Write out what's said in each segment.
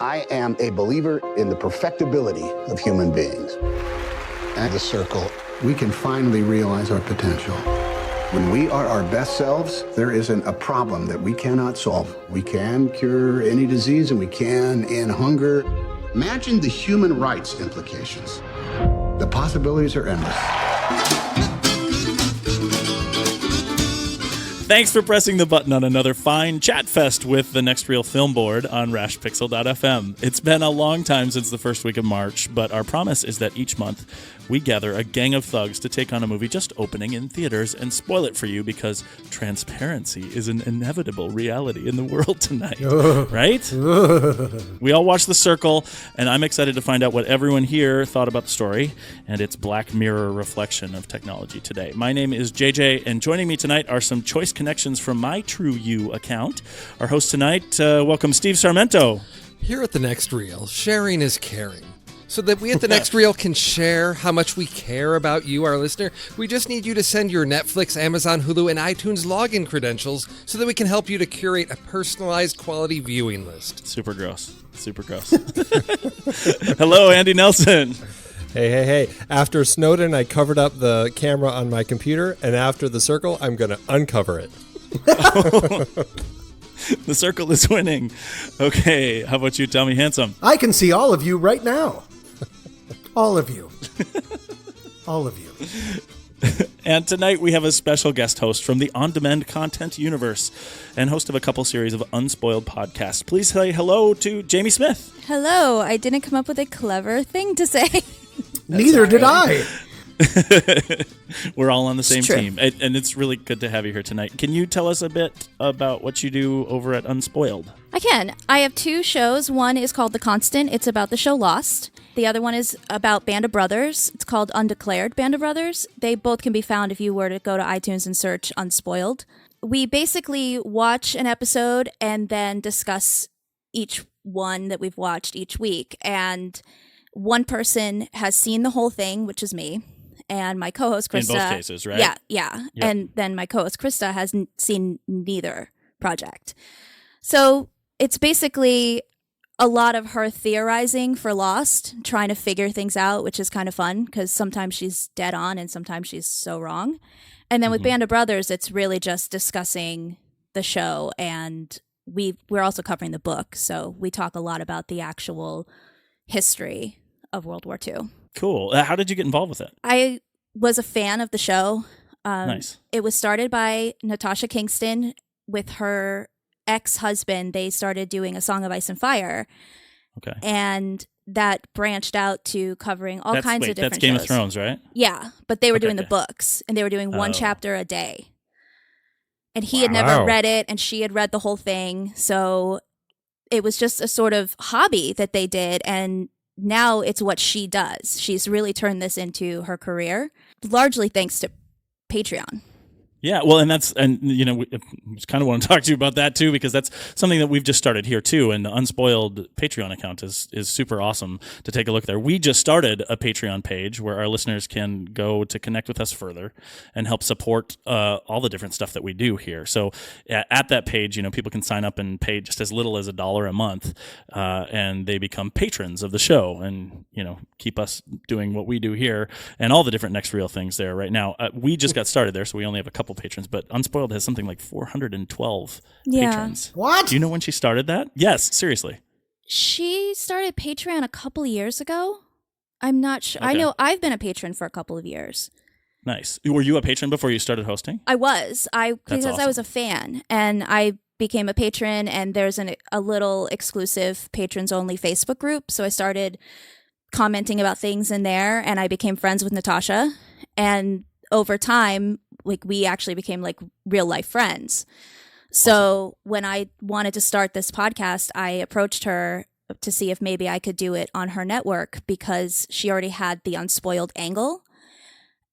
I am a believer in the perfectibility of human beings. At the circle, we can finally realize our potential. When we are our best selves, there isn't a problem that we cannot solve. We can cure any disease, and we can end hunger. Imagine the human rights implications. The possibilities are endless. Thanks for pressing the button on another fine chat fest with the Next Reel Film Board on rashpixel.fm. It's been a long time since the first week of March, but our promise is that each month we gather a gang of thugs to take on a movie just opening in theaters and spoil it for you because transparency is an inevitable reality in the world tonight. Right? We all watched The Circle, and I'm excited to find out what everyone here thought about the story and its Black Mirror reflection of technology today. My name is JJ, and joining me tonight are some choice connections from my True You account. Our host tonight, welcome Steve Sarmento. Here at The Next Reel, sharing is caring. So that we at The Next Reel can share how much we care about you, our listener, we just need you to send your Netflix, Amazon, Hulu, and iTunes login credentials so that we can help you to curate a personalized quality viewing list. Super gross. Super gross. Hello, Andy Nelson. Hey. After Snowden, I covered up the camera on my computer, and after The Circle, I'm going to uncover it. The Circle is winning. Okay, how about you, Tommy Handsome? I can see all of you right now. All of you. All of you. And tonight we have a special guest host from the On-Demand Content universe and host of a couple series of Unspoiled podcasts. Please say hello to Jaime Smith. Hello. I didn't come up with a clever thing to say. Neither did I. We're all on the same team, and it's really good to have you here tonight. Can you tell us a bit about what you do over at Unspoiled? I can. I have two shows. One is called The Constant. It's about the show Lost. The other one is about Band of Brothers. It's called Undeclared Band of Brothers. They both can be found if you were to go to iTunes and search Unspoiled. We basically watch an episode and then discuss each one that we've watched each week. And one person has seen the whole thing, which is me. And my co-host Krista. In both cases, right? Yeah. Yep. And then my co-host Krista has seen neither project. So it's basically a lot of her theorizing for Lost, trying to figure things out, which is kind of fun because sometimes she's dead on and sometimes she's so wrong. And then with Band of Brothers, it's really just discussing the show, and we're also covering the book. So we talk a lot about the actual history of World War II. Cool. How did you get involved with it? I was a fan of the show. Nice. It was started by Natasha Kingston with her ex-husband. They started doing A Song of Ice and Fire. Okay. And that branched out to covering all kinds of different That's Game shows. of Thrones, right? Yeah, but they were doing the books, and they were doing one chapter a day. And he had never read it, and she had read the whole thing. So it was just a sort of hobby that they did, and now it's what she does. She's really turned this into her career, largely thanks to Patreon. Yeah, well, and you know, we just kind of want to talk to you about that too, because that's something that we've just started here too. And the Unspoiled Patreon account is super awesome to take a look there. We just started a Patreon page where our listeners can go to connect with us further and help support all the different stuff that we do here. So at that page, you know, people can sign up and pay just as little as $1 a month, and they become patrons of the show, and you know, keep us doing what we do here and all the different Next Reel things there. Right now, we just got started there, so we only have a couple patrons, but Unspoiled has something like 412 patrons. What? Do you know when she started that? Yes, seriously. She started Patreon a couple of years ago. I'm not sure. Okay. I know I've been a patron for a couple of years. Nice. Were you a patron before you started hosting? I was. Because awesome. I was a fan, and I became a patron, and there's a little exclusive patrons-only Facebook group, so I started commenting about things in there, and I became friends with Natasha, and over time, like, we actually became like real life friends. So when I wanted to start this podcast, I approached her to see if maybe I could do it on her network because she already had the Unspoiled angle,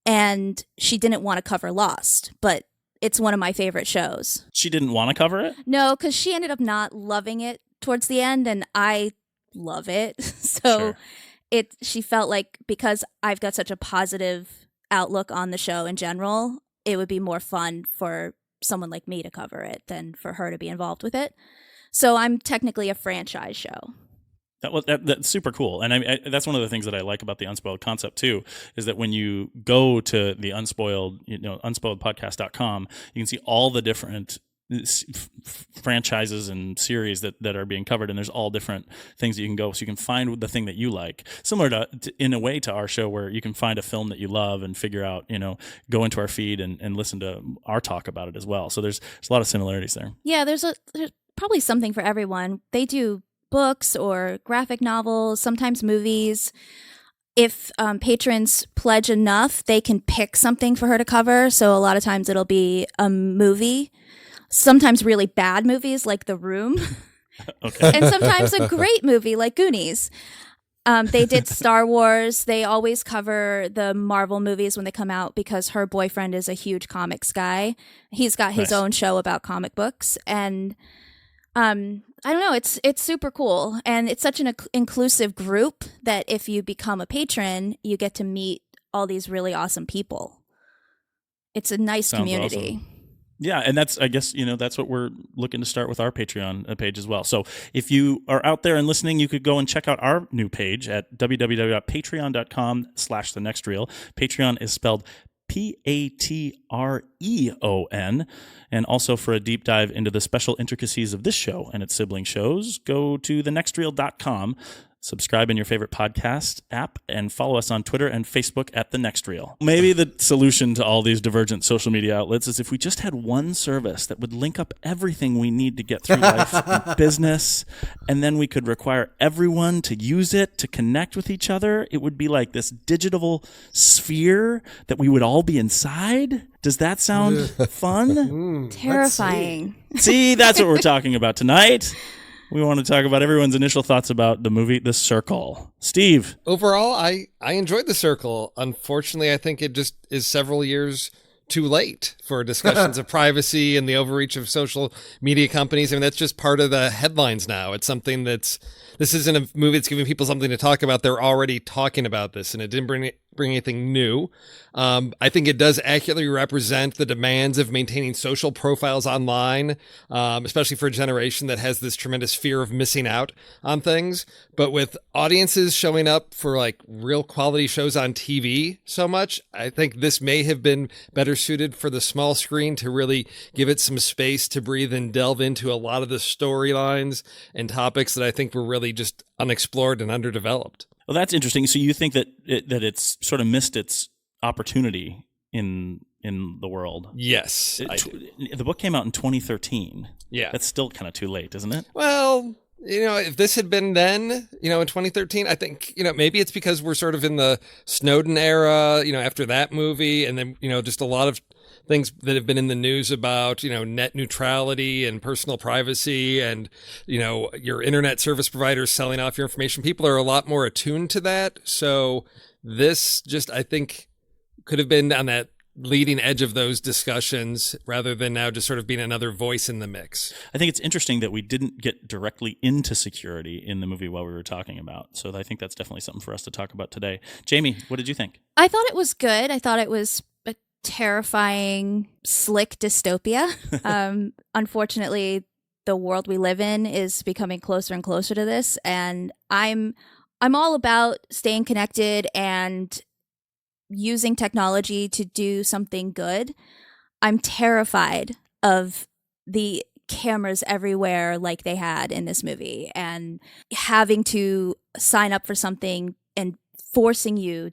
and she didn't want to cover Lost, but it's one of my favorite shows. She didn't want to cover it? No, because she ended up not loving it towards the end, and I love it. So Sure. She felt like because I've got such a positive outlook on the show in general, it would be more fun for someone like me to cover it than for her to be involved with it. So I'm technically a franchise show. That's super cool, and that's one of the things that I like about the Unspoiled concept too. Is that when you go to the Unspoiled, unspoiledpodcast.com, you can see all the different franchises and series that are being covered, and there's all different things that you can go, so you can find the thing that you like, similar to in a way to our show, where you can find a film that you love and figure out, go into our feed and listen to our talk about it as well. So there's a lot of similarities there. Yeah, there's probably something for everyone. They do books or graphic novels, sometimes movies. If patrons pledge enough, they can pick something for her to cover. So a lot of times it'll be a movie, sometimes really bad movies like The Room, Okay. and sometimes a great movie like Goonies. They did Star Wars. They always cover the Marvel movies when they come out because her boyfriend is a huge comics guy. He's got his own show about comic books, and I don't know. It's super cool, and it's such an inclusive group that if you become a patron, you get to meet all these really awesome people. It's a nice community. Awesome. Yeah, and I guess that's what we're looking to start with our Patreon page as well. So if you are out there and listening, you could go and check out our new page at www.patreon.com/thenextreel. Patreon is spelled Patreon, and also for a deep dive into the special intricacies of this show and its sibling shows, go to thenextreel.com, subscribe in your favorite podcast app, and follow us on Twitter and Facebook at The Next Reel. Maybe the solution to all these divergent social media outlets is if we just had one service that would link up everything we need to get through life and business, and then we could require everyone to use it to connect with each other. It would be like this digital sphere that we would all be inside. Does that sound fun? Terrifying. See, that's what we're talking about tonight. We want to talk about everyone's initial thoughts about the movie The Circle. Steve. Overall, I enjoyed The Circle. Unfortunately, I think it just is several years too late for discussions of privacy and the overreach of social media companies. I mean, that's just part of the headlines now. It's something this isn't a movie that's giving people something to talk about. They're already talking about this, and it didn't bring anything new. I think it does accurately represent the demands of maintaining social profiles online, especially for a generation that has this tremendous fear of missing out on things. But with audiences showing up for like real quality shows on TV so much, I think this may have been better suited for the small screen to really give it some space to breathe and delve into a lot of the storylines and topics that I think were really just unexplored and underdeveloped. Well, that's interesting. So you think that it's sort of missed its opportunity in the world? Yes. The book came out in 2013. Yeah. That's still kind of too late, isn't it? Well, if this had been then, in 2013, I think, maybe it's because we're sort of in the Snowden era, after that movie, and then, just a lot of things that have been in the news about, net neutrality and personal privacy and, your internet service providers selling off your information. People are a lot more attuned to that. So this just, I think, could have been on that leading edge of those discussions rather than now just sort of being another voice in the mix. I think it's interesting that we didn't get directly into security in the movie while we were talking about. So I think that's definitely something for us to talk about today. Jamie, what did you think? I thought it was good. I thought it was a terrifying, slick dystopia. Unfortunately, the world we live in is becoming closer and closer to this, and I'm all about staying connected and using technology to do something good. I'm terrified of the cameras everywhere like they had in this movie, and having to sign up for something and forcing you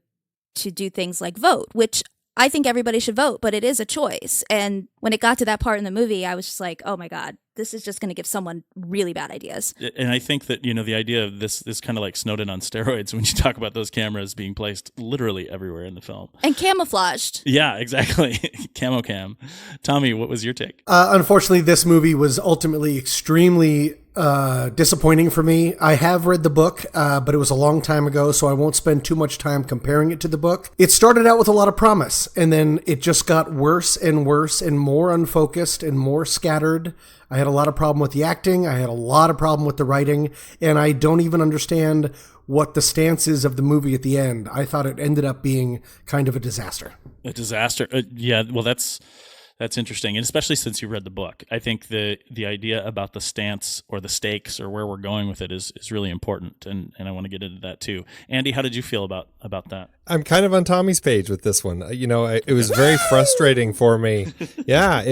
to do things like vote, which I think everybody should vote, but it is a choice. And when it got to that part in the movie, I was just like, oh my God, this is just going to give someone really bad ideas. And I think that, the idea of this is kind of like Snowden on steroids when you talk about those cameras being placed literally everywhere in the film. And camouflaged. Yeah, exactly. Camo cam. Tommy, what was your take? Unfortunately, this movie was ultimately extremely disappointing for me. I have read the book, but it was a long time ago, so I won't spend too much time comparing it to the book. It started out with a lot of promise, and then it just got worse and worse and more unfocused and more scattered. I had a lot of problem with the acting. I had a lot of problem with the writing, and I don't even understand what the stance is of the movie at the end. I thought it ended up being kind of a disaster. A disaster. Yeah, well, that's That's interesting, and especially since you read the book. I think the idea about the stance or the stakes or where we're going with it is really important, and I want to get into that too. Andy, how did you feel about that? I'm kind of on Tommy's page with this one. It was very frustrating for me. Yeah,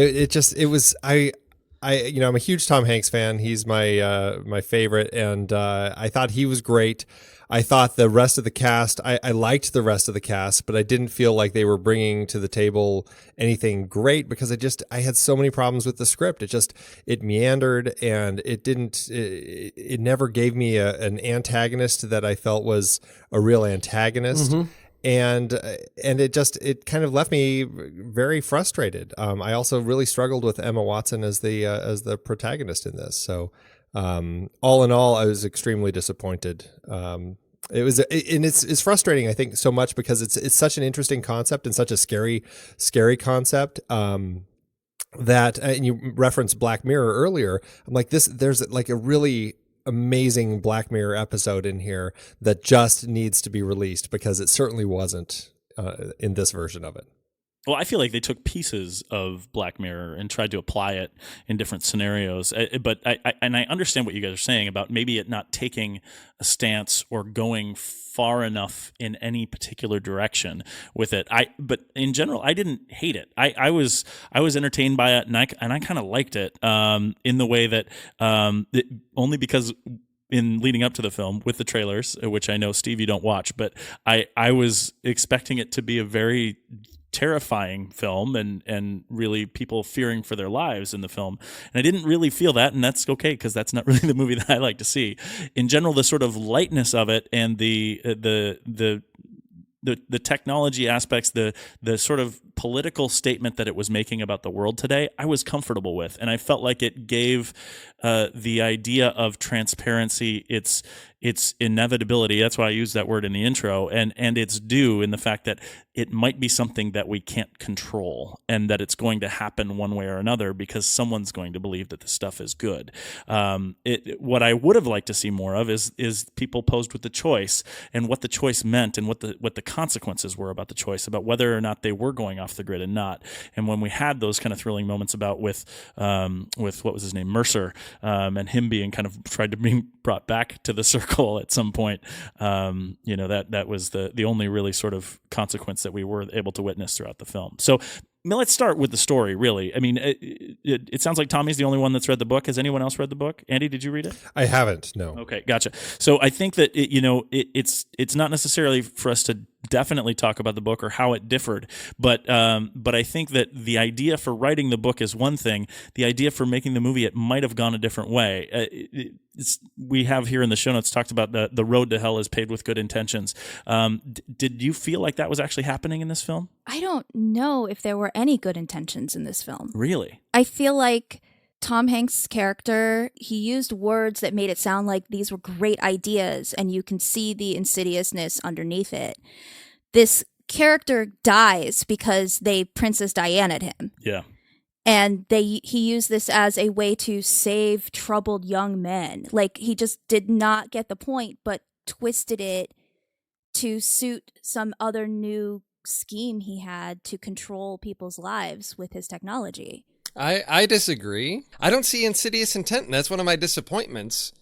I'm a huge Tom Hanks fan. He's my favorite, and I thought he was great. I thought the rest of the cast, I liked the rest of the cast, but I didn't feel like they were bringing to the table anything great because I had so many problems with the script. It meandered, and it never gave me an antagonist that I felt was a real antagonist. Mm-hmm. And it kind of left me very frustrated. I also really struggled with Emma Watson as the protagonist in this. So, all in all, I was extremely disappointed. It's frustrating, I think, so much because it's such an interesting concept and such a scary concept. That, and you referenced Black Mirror earlier. I'm like, there's like a really amazing Black Mirror episode in here that just needs to be released because it certainly wasn't in this version of it. Well, I feel like they took pieces of Black Mirror and tried to apply it in different scenarios. But I understand what you guys are saying about maybe it not taking a stance or going far enough in any particular direction with it. But in general, I didn't hate it. I was entertained by it, and I kind of liked it in the way that only because in leading up to the film with the trailers, which I know, Steve, you don't watch, but I was expecting it to be a very terrifying film and really people fearing for their lives in the film. And I didn't really feel that, and that's okay because that's not really the movie that I like to see. In general, the sort of lightness of it and the technology aspects, the sort of political statement that it was making about the world today, I was comfortable with. And I felt like it gave the idea of transparency its inevitability. That's why I used that word in the intro, and its due in the fact that it might be something that we can't control and that it's going to happen one way or another because someone's going to believe that this stuff is good. What I would have liked to see more of is people posed with the choice and what the choice meant and what the consequences were about the choice, about whether or not they were going off the grid and not. And when we had those kind of thrilling moments about with what was his name, Mercer, and him being kind of tried to be brought back to the circle at some point, that was the only really sort of consequence that we were able to witness throughout the film. So let's start with the story, really. I mean, it sounds like Tommy's the only one that's read the book. Has anyone else read the book? Andy, did you read it? I haven't, no. Okay, gotcha. So I think that it's not necessarily for us to definitely talk about the book or how it differed, but I think that the idea for writing the book is one thing. The idea for making the movie, it might have gone a different way. We have here in the show notes talked about the road to hell is paved with good intentions. Did you feel like that was actually happening in this film? I don't know if there were any good intentions in this film. Really? I feel like Tom Hanks' character, he used words that made it sound like these were great ideas, and you can see the insidiousness underneath it. This character dies because they Princess Diana'd him. Yeah. And he used this as a way to save troubled young men. Like, he just did not get the point, but twisted it to suit some other new scheme he had to control people's lives with his technology. I disagree. I don't see insidious intent, and that's one of my disappointments,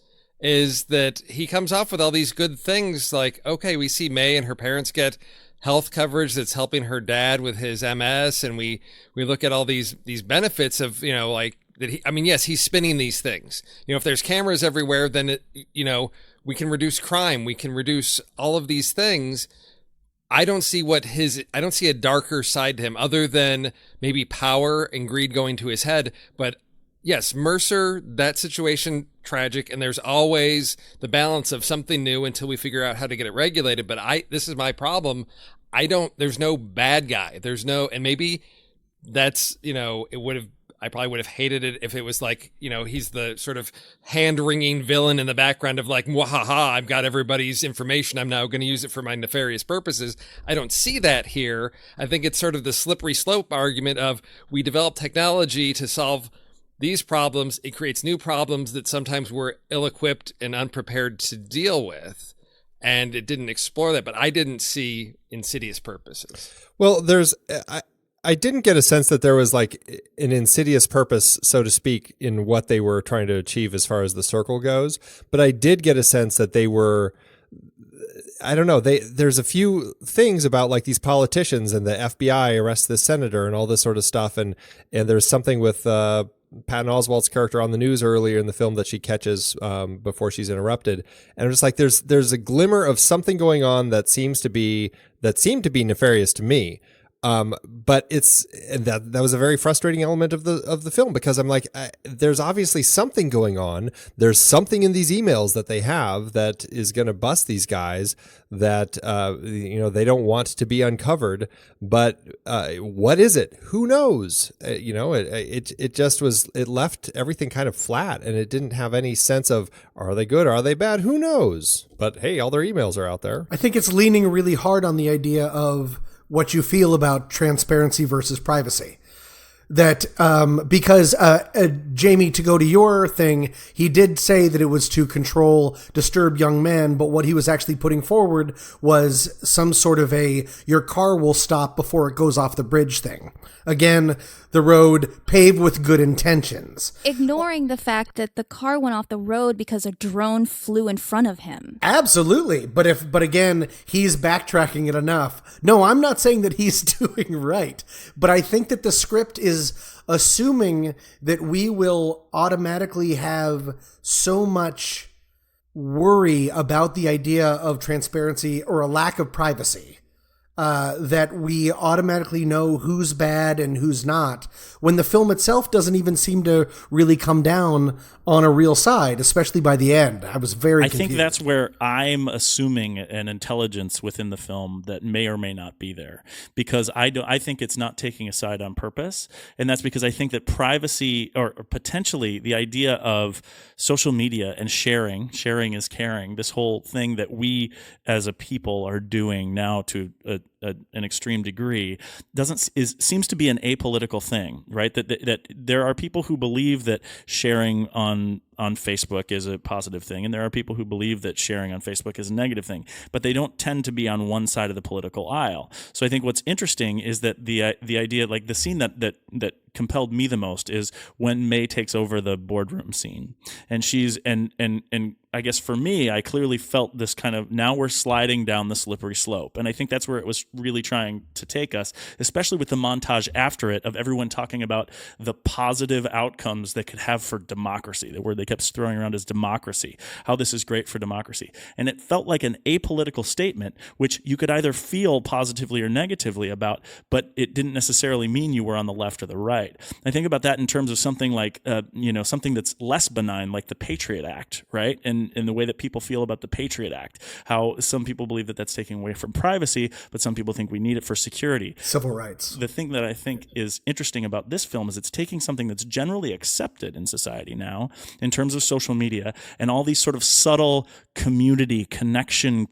is that he comes off with all these good things, like, okay, we see May and her parents get health coverage that's helping her dad with his MS, and we look at all these benefits of, like, that yes, he's spinning these things. If there's cameras everywhere, then we can reduce crime, we can reduce all of these things. I don't see a darker side to him other than maybe power and greed going to his head. But yes, Mercer, that situation, tragic. And there's always the balance of something new until we figure out how to get it regulated. But this is my problem. There's no bad guy. And maybe that's, I probably would have hated it if it was like, he's the sort of hand-wringing villain in the background of like, wahaha, I've got everybody's information. I'm now going to use it for my nefarious purposes. I don't see that here. I think it's sort of the slippery slope argument of we develop technology to solve these problems. It creates new problems that sometimes we're ill-equipped and unprepared to deal with. And it didn't explore that, but I didn't see insidious purposes. Well, I didn't get a sense that there was like an insidious purpose, so to speak, in what they were trying to achieve as far as the circle goes. But I did get a sense that they were, I don't know, there's a few things about like these politicians and the FBI arrest this senator and all this sort of stuff. And there's something with Patton Oswalt's character on the news earlier in the film that she catches before she's interrupted. And I'm just like, there's a glimmer of something going on that seemed to be nefarious to me. But that was a very frustrating element of the film, because I'm like, there's obviously something going on. There's something in these emails that they have that is going to bust these guys that, they don't want to be uncovered, but, what is it? Who knows? It just was, it left everything kind of flat, and it didn't have any sense of, are they good? Are they bad? Who knows? But hey, all their emails are out there. I think it's leaning really hard on the idea of what you feel about transparency versus privacy. That because Jamie, to go to your thing, he did say that it was to control disturbed young men, but what he was actually putting forward was some sort of your car will stop before it goes off the bridge thing. Again, the road paved with good intentions. Ignoring the fact that the car went off the road because a drone flew in front of him. Absolutely. But again, he's backtracking it enough. No, I'm not saying that he's doing right, but I think that the script is assuming that we will automatically have so much worry about the idea of transparency or a lack of privacy. That we automatically know who's bad and who's not, when the film itself doesn't even seem to really come down on a real side, especially by the end. I was very confused. I think that's where I'm assuming an intelligence within the film that may or may not be there, because I think it's not taking a side on purpose, and that's because I think that privacy, or potentially the idea of social media and sharing is caring, this whole thing that we as a people are doing now to an extreme degree, seems to be an apolitical thing, right? That there are people who believe that sharing on Facebook is a positive thing, and there are people who believe that sharing on Facebook is a negative thing, but they don't tend to be on one side of the political aisle. So I think what's interesting is that the idea, like the scene that compelled me the most, is when May takes over the boardroom scene, and she's and I guess for me, I clearly felt this kind of, now we're sliding down the slippery slope. And I think that's where it was really trying to take us, especially with the montage after it of everyone talking about the positive outcomes they could have for democracy, the word they kept throwing around is democracy, how this is great for democracy. And it felt like an apolitical statement, which you could either feel positively or negatively about, but it didn't necessarily mean you were on the left or the right. I think about that in terms of something like, something that's less benign, like the Patriot Act, right? And the way that people feel about the Patriot Act, how some people believe that that's taking away from privacy, but some people think we need it for security. Civil rights. The thing that I think is interesting about this film is it's taking something that's generally accepted in society now in terms of social media and all these sort of subtle community connection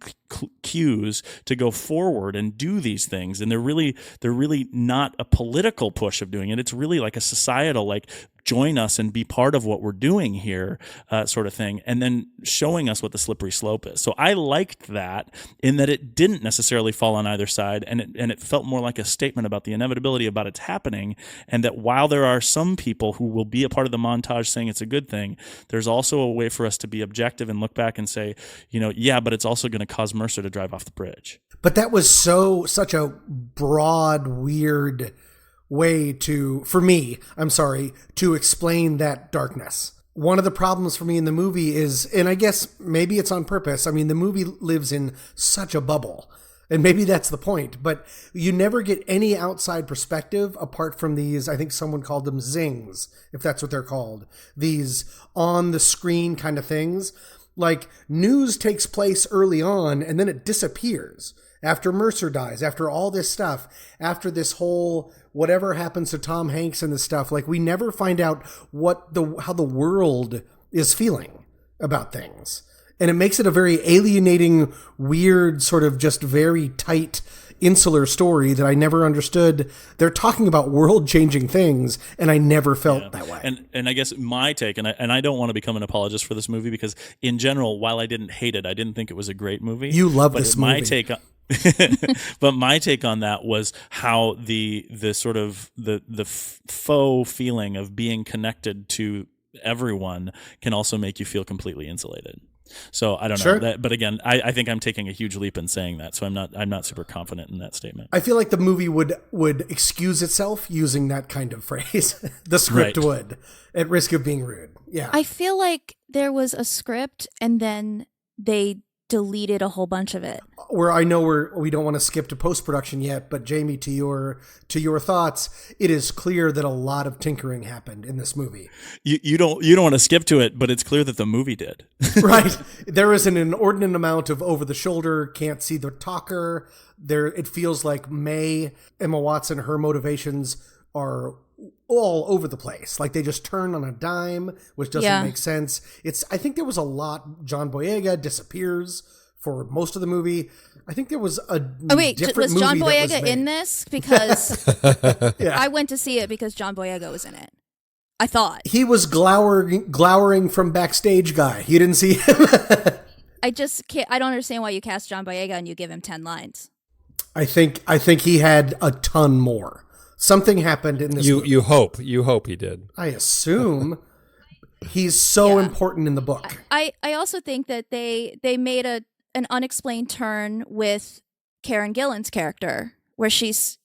cues to go forward and do these things. And they're really not a political push of doing it. It's really like a societal, like, join us and be part of what we're doing here, sort of thing, and then showing us what the slippery slope is. So I liked that, in that it didn't necessarily fall on either side, and it felt more like a statement about the inevitability about it's happening, and that while there are some people who will be a part of the montage saying it's a good thing, there's also a way for us to be objective and look back and say, yeah, but it's also going to cause Mercer to drive off the bridge. But that was such a broad, weird way to explain that darkness. One of the problems for me in the movie is, and I guess maybe it's on purpose, I mean, the movie lives in such a bubble, and maybe that's the point, but you never get any outside perspective apart from these, I think someone called them zings, if that's what they're called, these on the screen kind of things. Like, news takes place early on and then it disappears after Mercer dies, after all this stuff, after this whole whatever happens to Tom Hanks and this stuff. Like, we never find out how the world is feeling about things. And it makes it a very alienating, weird, sort of just very tight, insular story that I never understood. They're talking about world-changing things, and I never felt that way. And I guess my take, and I don't want to become an apologist for this movie because in general, while I didn't hate it, I didn't think it was a great movie. You love but this my movie. take on, but my take on that was how the sort of the faux feeling of being connected to everyone can also make you feel completely insulated. So I don't know that, but again, I think I'm taking a huge leap in saying that. So I'm not super confident in that statement. I feel like the movie would excuse itself using that kind of phrase. The script would, at risk of being rude. Yeah. I feel like there was a script and then they deleted a whole bunch of it. Where I know we don't want to skip to post-production yet, but Jamie, to your thoughts, it is clear that a lot of tinkering happened in this movie. You don't want to skip to it, but it's clear that the movie did. Right. There is an inordinate amount of over the shoulder, can't see the talker. There, it feels like Emma Watson, her motivations are all over the place. Like they just turn on a dime, which doesn't make sense. I think there was a lot. John Boyega disappears for most of the movie. I think there was a different was John movie that Boyega was in made. this? Because Yeah. I went to see it because John Boyega was in it. I thought. He was glowering from backstage guy. You didn't see him? I just can't. I don't understand why you cast John Boyega and you give him 10 lines. I think he had a ton more. Something happened in this movie. You hope he did. I assume he's so important in the book. I also think that they made an unexplained turn with Karen Gillan's character where she's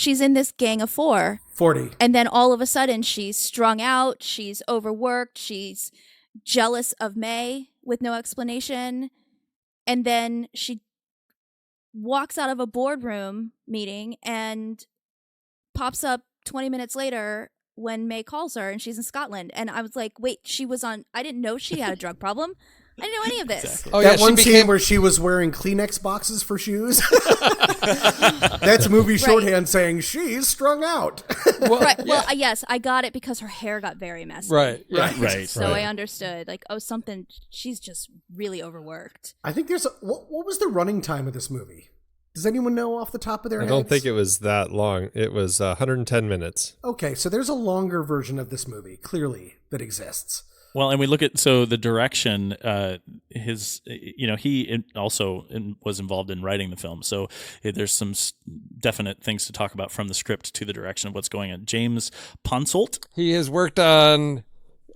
in this gang of 4. 40. And then all of a sudden she's strung out, she's overworked, she's jealous of May with no explanation. And then she walks out of a boardroom meeting and pops up 20 minutes later when May calls her and she's in Scotland. And I was like, wait, I didn't know she had a drug problem. I didn't know any of this. Exactly. Oh, That yeah, one she scene became where she was wearing Kleenex boxes for shoes. That's movie shorthand saying she's strung out. Right. Well, yes, I got it because her hair got very messy. right. Yeah. Right. So I understood. Like, she's just really overworked. I think what was the running time of this movie? Does anyone know off the top of their I heads? don't think it was that long. It was 110 minutes. Okay, so there's a longer version of this movie, clearly, that exists. Well, and we look at the direction. He also was involved in writing the film, so there's some definite things to talk about from the script to the direction of what's going on. James Ponsoldt. He has worked on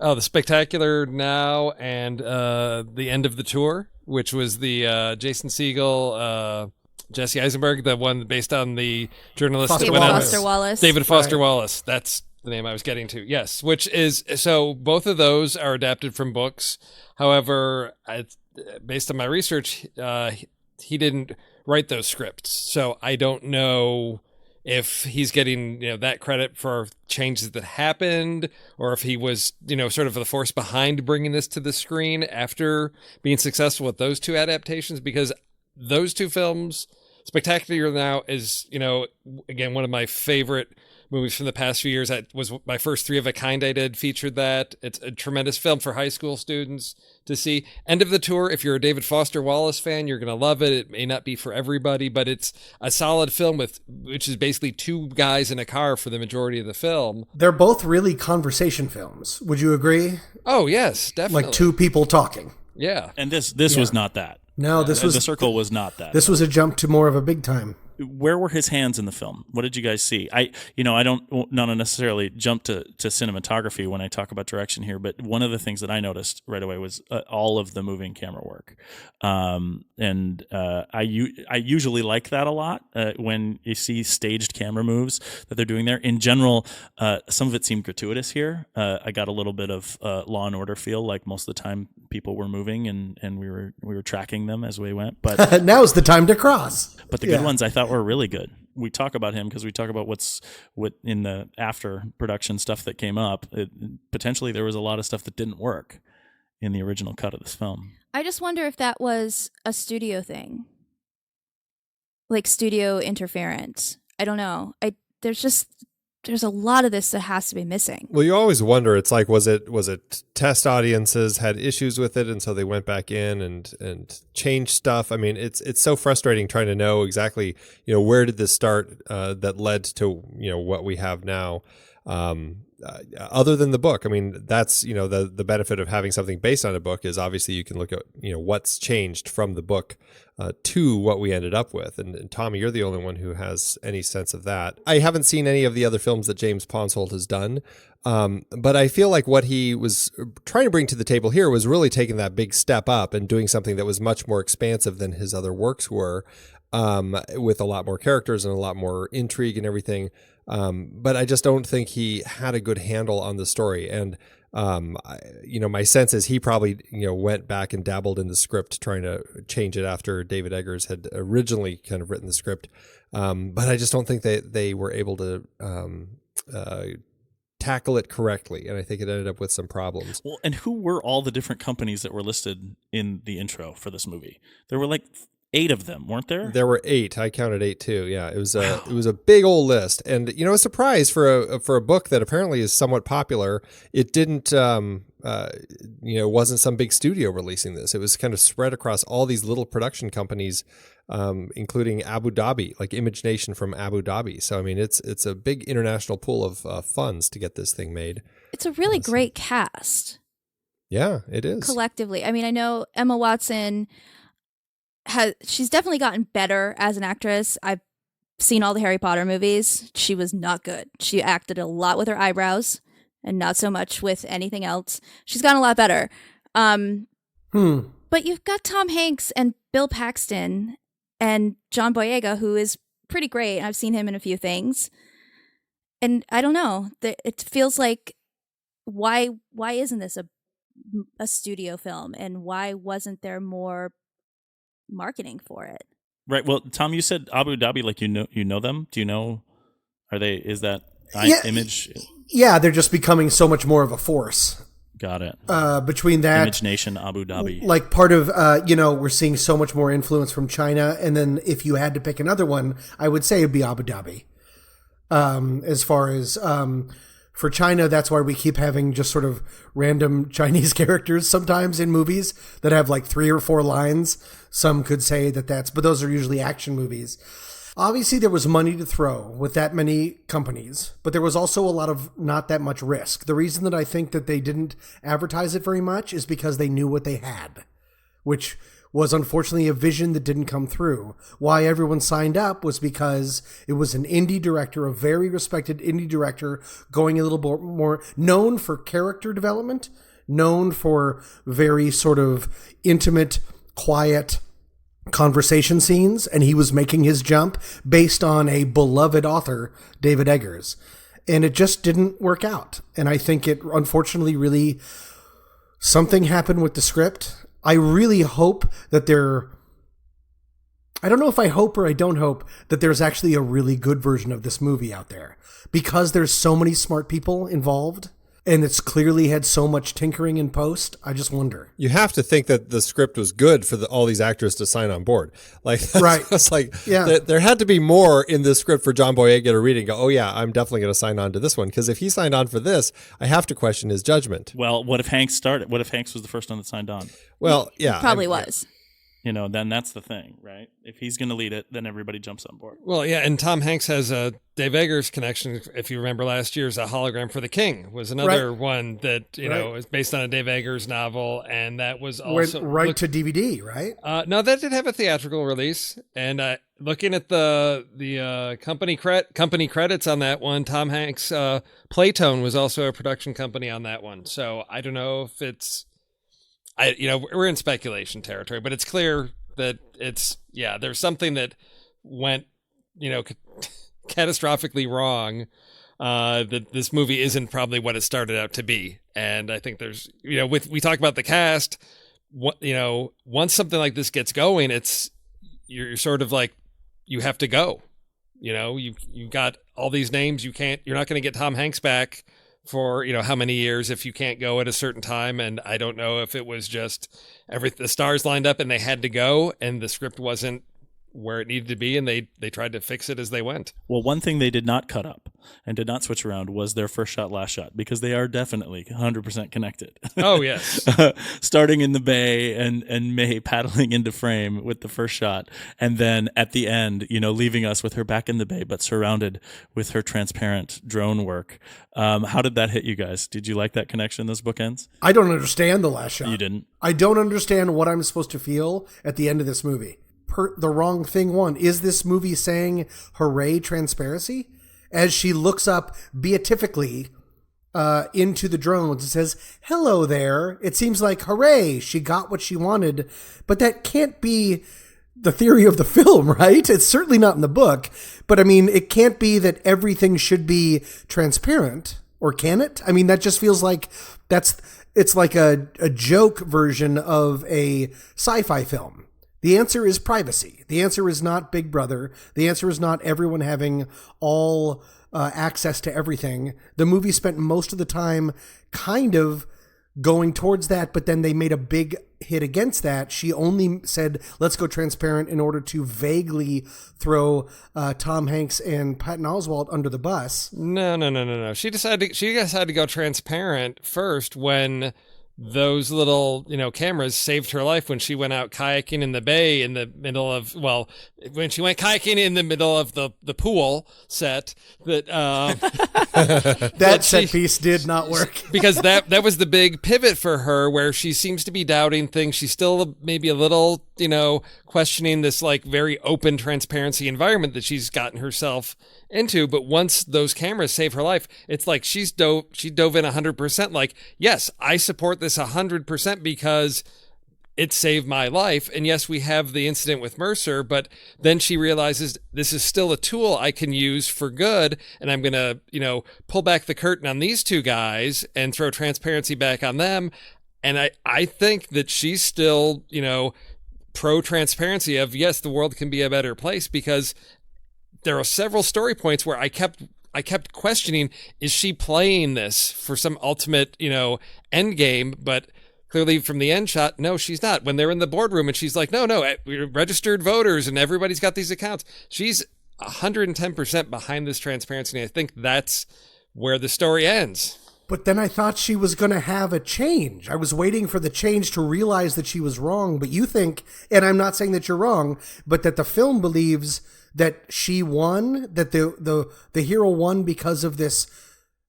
The Spectacular Now and The End of the Tour, which was the Jason Segel, Jesse Eisenberg, the one based on the journalist Foster that went Wallace. on. Foster Wallace. David Foster Wallace. That's the name I was getting to. Yes, which is so both of those are adapted from books. However, based on my research, he didn't write those scripts, so I don't know if he's getting that credit for changes that happened, or if he was sort of the force behind bringing this to the screen after being successful with those two adaptations, because those two films, Spectacular Now is again one of my favorite movies from the past few years. That was my first Three of a Kind I did, featured that. It's a tremendous film for high school students to see. End of the Tour, if you're a David Foster Wallace fan, you're going to love it. It may not be for everybody, but it's a solid film which is basically two guys in a car for the majority of the film. They're both really conversation films. Would you agree? Oh, yes, definitely. Like two people talking. Yeah. And this was not that. No, this was The Circle was not that. This was a jump to more of a big time. Where were his hands in the film? What did you guys see? I don't necessarily jump to cinematography when I talk about direction here, but one of the things that I noticed right away was all of the moving camera work, and I usually like that a lot when you see staged camera moves that they're doing there. In general, some of it seemed gratuitous here. I got a little bit of Law and Order feel, like most of the time people were moving and we were tracking them as we went, but Now's the time to cross. the good ones I thought were really good. We talk about him because we talk about what in the after production stuff that came up. Potentially there was a lot of stuff that didn't work in the original cut of this film. I just wonder if that was a studio thing, like studio interference. I don't know. There's just there's a lot of this that has to be missing. Well, you always wonder. It's like, was it test audiences had issues with it, and so they went back in and changed stuff? I mean, it's so frustrating trying to know exactly, where did this start that led to what we have now. Other than the book, I mean, that's the benefit of having something based on a book is obviously you can look at what's changed from the book to what we ended up with. And Tommy, you're the only one who has any sense of that. I haven't seen any of the other films that James Ponsoldt has done, but I feel like what he was trying to bring to the table here was really taking that big step up and doing something that was much more expansive than his other works were, with a lot more characters and a lot more intrigue and everything. But I just don't think he had a good handle on the story. And, my sense is he probably, went back and dabbled in the script trying to change it after David Eggers had originally kind of written the script. But I just don't think they were able to, tackle it correctly. And I think it ended up with some problems. Well, and who were all the different companies that were listed in the intro for this movie? There were like 8 of them, weren't there? There were 8. I counted 8 too. Yeah, it was a big old list, and a surprise for a book that apparently is somewhat popular. It didn't, wasn't some big studio releasing this. It was kind of spread across all these little production companies, including Abu Dhabi, like Image Nation from Abu Dhabi. So I mean, it's a big international pool of funds to get this thing made. It's a really great cast. Yeah, it is. Collectively, I mean, I know Emma Watson. She's definitely gotten better as an actress. I've seen all the Harry Potter movies. She was not good. She acted a lot with her eyebrows and not so much with anything else. She's gotten a lot better. But you've got Tom Hanks and Bill Paxton and John Boyega, who is pretty great. I've seen him in a few things. And I don't know. It feels like, why isn't this a studio film? And why wasn't there more marketing for it? Right. Well, Tom, you said Abu Dhabi, like you know them. Do you know? Is that Image? Yeah, they're just becoming so much more of a force. Got it. Between that, Image Nation, Abu Dhabi. Like part of, we're seeing so much more influence from China, and then if you had to pick another one, I would say it'd be Abu Dhabi. As far as for China, that's why we keep having just sort of random Chinese characters sometimes in movies that have like 3 or 4 lines. Some could say but those are usually action movies. Obviously, there was money to throw with that many companies, but there was also a lot of not that much risk. The reason that I think that they didn't advertise it very much is because they knew what they had, which was unfortunately a vision that didn't come through. Why everyone signed up was because it was an indie director, a very respected indie director, going a little more known for character development, known for very sort of intimate, quiet conversation scenes, and he was making his jump based on a beloved author, David Eggers. And it just didn't work out. And I think it unfortunately really, something happened with the script. I really hope that I don't know if I hope or I don't hope that there's actually a really good version of this movie out there, because there's so many smart people involved and it's clearly had so much tinkering in post. I just wonder. You have to think that the script was good for all these actors to sign on board. Like, right. It's like, yeah. There had to be more in this script for John Boyega to read and go, oh yeah, I'm definitely going to sign on to this one. Because if he signed on for this, I have to question his judgment. Well, what if Hanks started? What if Hanks was the first one that signed on? Well, yeah. He probably was. Then that's the thing, right? If he's going to lead it, then everybody jumps on board. Well, yeah, and Tom Hanks has a Dave Eggers connection. If you remember last year's A Hologram for the King was another one that, is based on a Dave Eggers novel, and that was also... Went to DVD, right? No, that did have a theatrical release, and looking at the company credits on that one, Tom Hanks, Playtone was also a production company on that one, so I don't know if it's... we're in speculation territory, but it's clear that there's something that went, catastrophically wrong, that this movie isn't probably what it started out to be. And I think there's, we talk about the cast, once something like this gets going, you're sort of like, you have to go, you've got all these names. You're not going to get Tom Hanks back for how many years if you can't go at a certain time. And I don't know if it was just the stars lined up and they had to go and the script wasn't where it needed to be, and they tried to fix it as they went. Well, one thing they did not cut up and did not switch around was their first shot, last shot, because they are definitely 100% connected. Oh, yes. Starting in the bay and May paddling into frame with the first shot. And then at the end, leaving us with her back in the bay, but surrounded with her transparent drone work. How did that hit you guys? Did you like that connection, those bookends? I don't understand the last shot. You didn't? I don't understand what I'm supposed to feel at the end of this movie. The wrong thing won. Is this movie saying hooray transparency? As she looks up beatifically into the drones and says, hello there. It seems like hooray, she got what she wanted. But that can't be the theory of the film, right? It's certainly not in the book. But I mean, it can't be that everything should be transparent, or can it? I mean, that just feels like it's like a joke version of a sci-fi film. The answer is privacy. The answer is not Big Brother. The answer is not everyone having all access to everything. The movie spent most of the time kind of going towards that, but then they made a big hit against that. She only said, let's go transparent in order to vaguely throw Tom Hanks and Patton Oswalt under the bus. No. She decided to go transparent first when those little, cameras saved her life when she went out kayaking in the bay in the middle of, when she went kayaking in the middle of the pool set that set piece did not work. Because that was the big pivot for her, where she seems to be doubting things. She's still maybe a little, questioning this like very open transparency environment that she's gotten herself into. But once those cameras save her life, it's like she dove in 100%. Like, yes, I support this 100% because it saved my life. And yes, we have the incident with Mercer, but then she realizes this is still a tool I can use for good. And I'm going to, pull back the curtain on these two guys and throw transparency back on them. And I think that she's still, pro-transparency of, yes, the world can be a better place, because there are several story points where I kept questioning, is she playing this for some ultimate, end game? But clearly from the end shot, no, she's not. When they're in the boardroom and she's like, no, we're registered voters and everybody's got these accounts. She's 110% behind this transparency. And I think that's where the story ends. But then I thought she was going to have a change. I was waiting for the change to realize that she was wrong. But you think, and I'm not saying that you're wrong, but that the film believes that she won, that the hero won because of this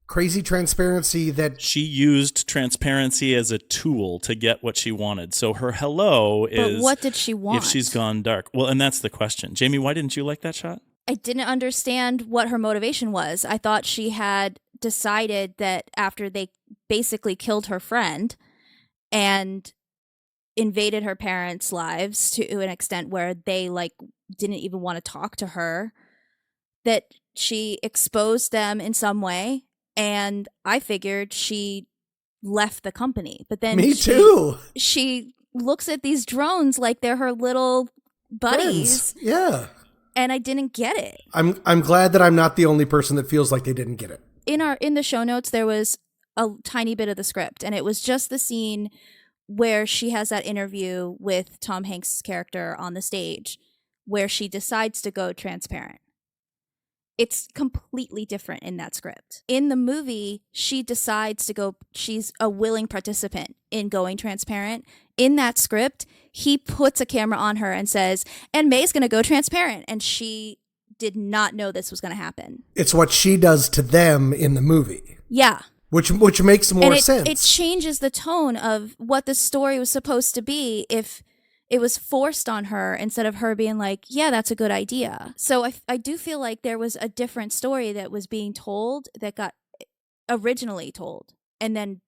crazy transparency that she used transparency as a tool to get what she wanted. So her hello is, but what did she want? If she's gone dark. Well, and that's the question. Jamie, why didn't you like that shot? I didn't understand what her motivation was. I thought she had decided that after they basically killed her friend and invaded her parents' lives to an extent where they didn't even want to talk to her, that she exposed them in some way. And I figured she left the company. But then Me too. She looks at these drones like they're her little buddies. Friends. Yeah. And I didn't get it. I'm glad that I'm not the only person that feels like they didn't get it. In the show notes, there was a tiny bit of the script, and it was just the scene where she has that interview with Tom Hanks' character on the stage, where she decides to go transparent. It's completely different in that script. In the movie, she decides to go, she's a willing participant in going transparent. In that script, he puts a camera on her and says, and May's going to go transparent. And she did not know this was going to happen. It's what she does to them in the movie. Yeah. Which makes more sense. It changes the tone of what the story was supposed to be if it was forced on her instead of her being like, yeah, that's a good idea. So I do feel like there was a different story that was being told that got originally told and then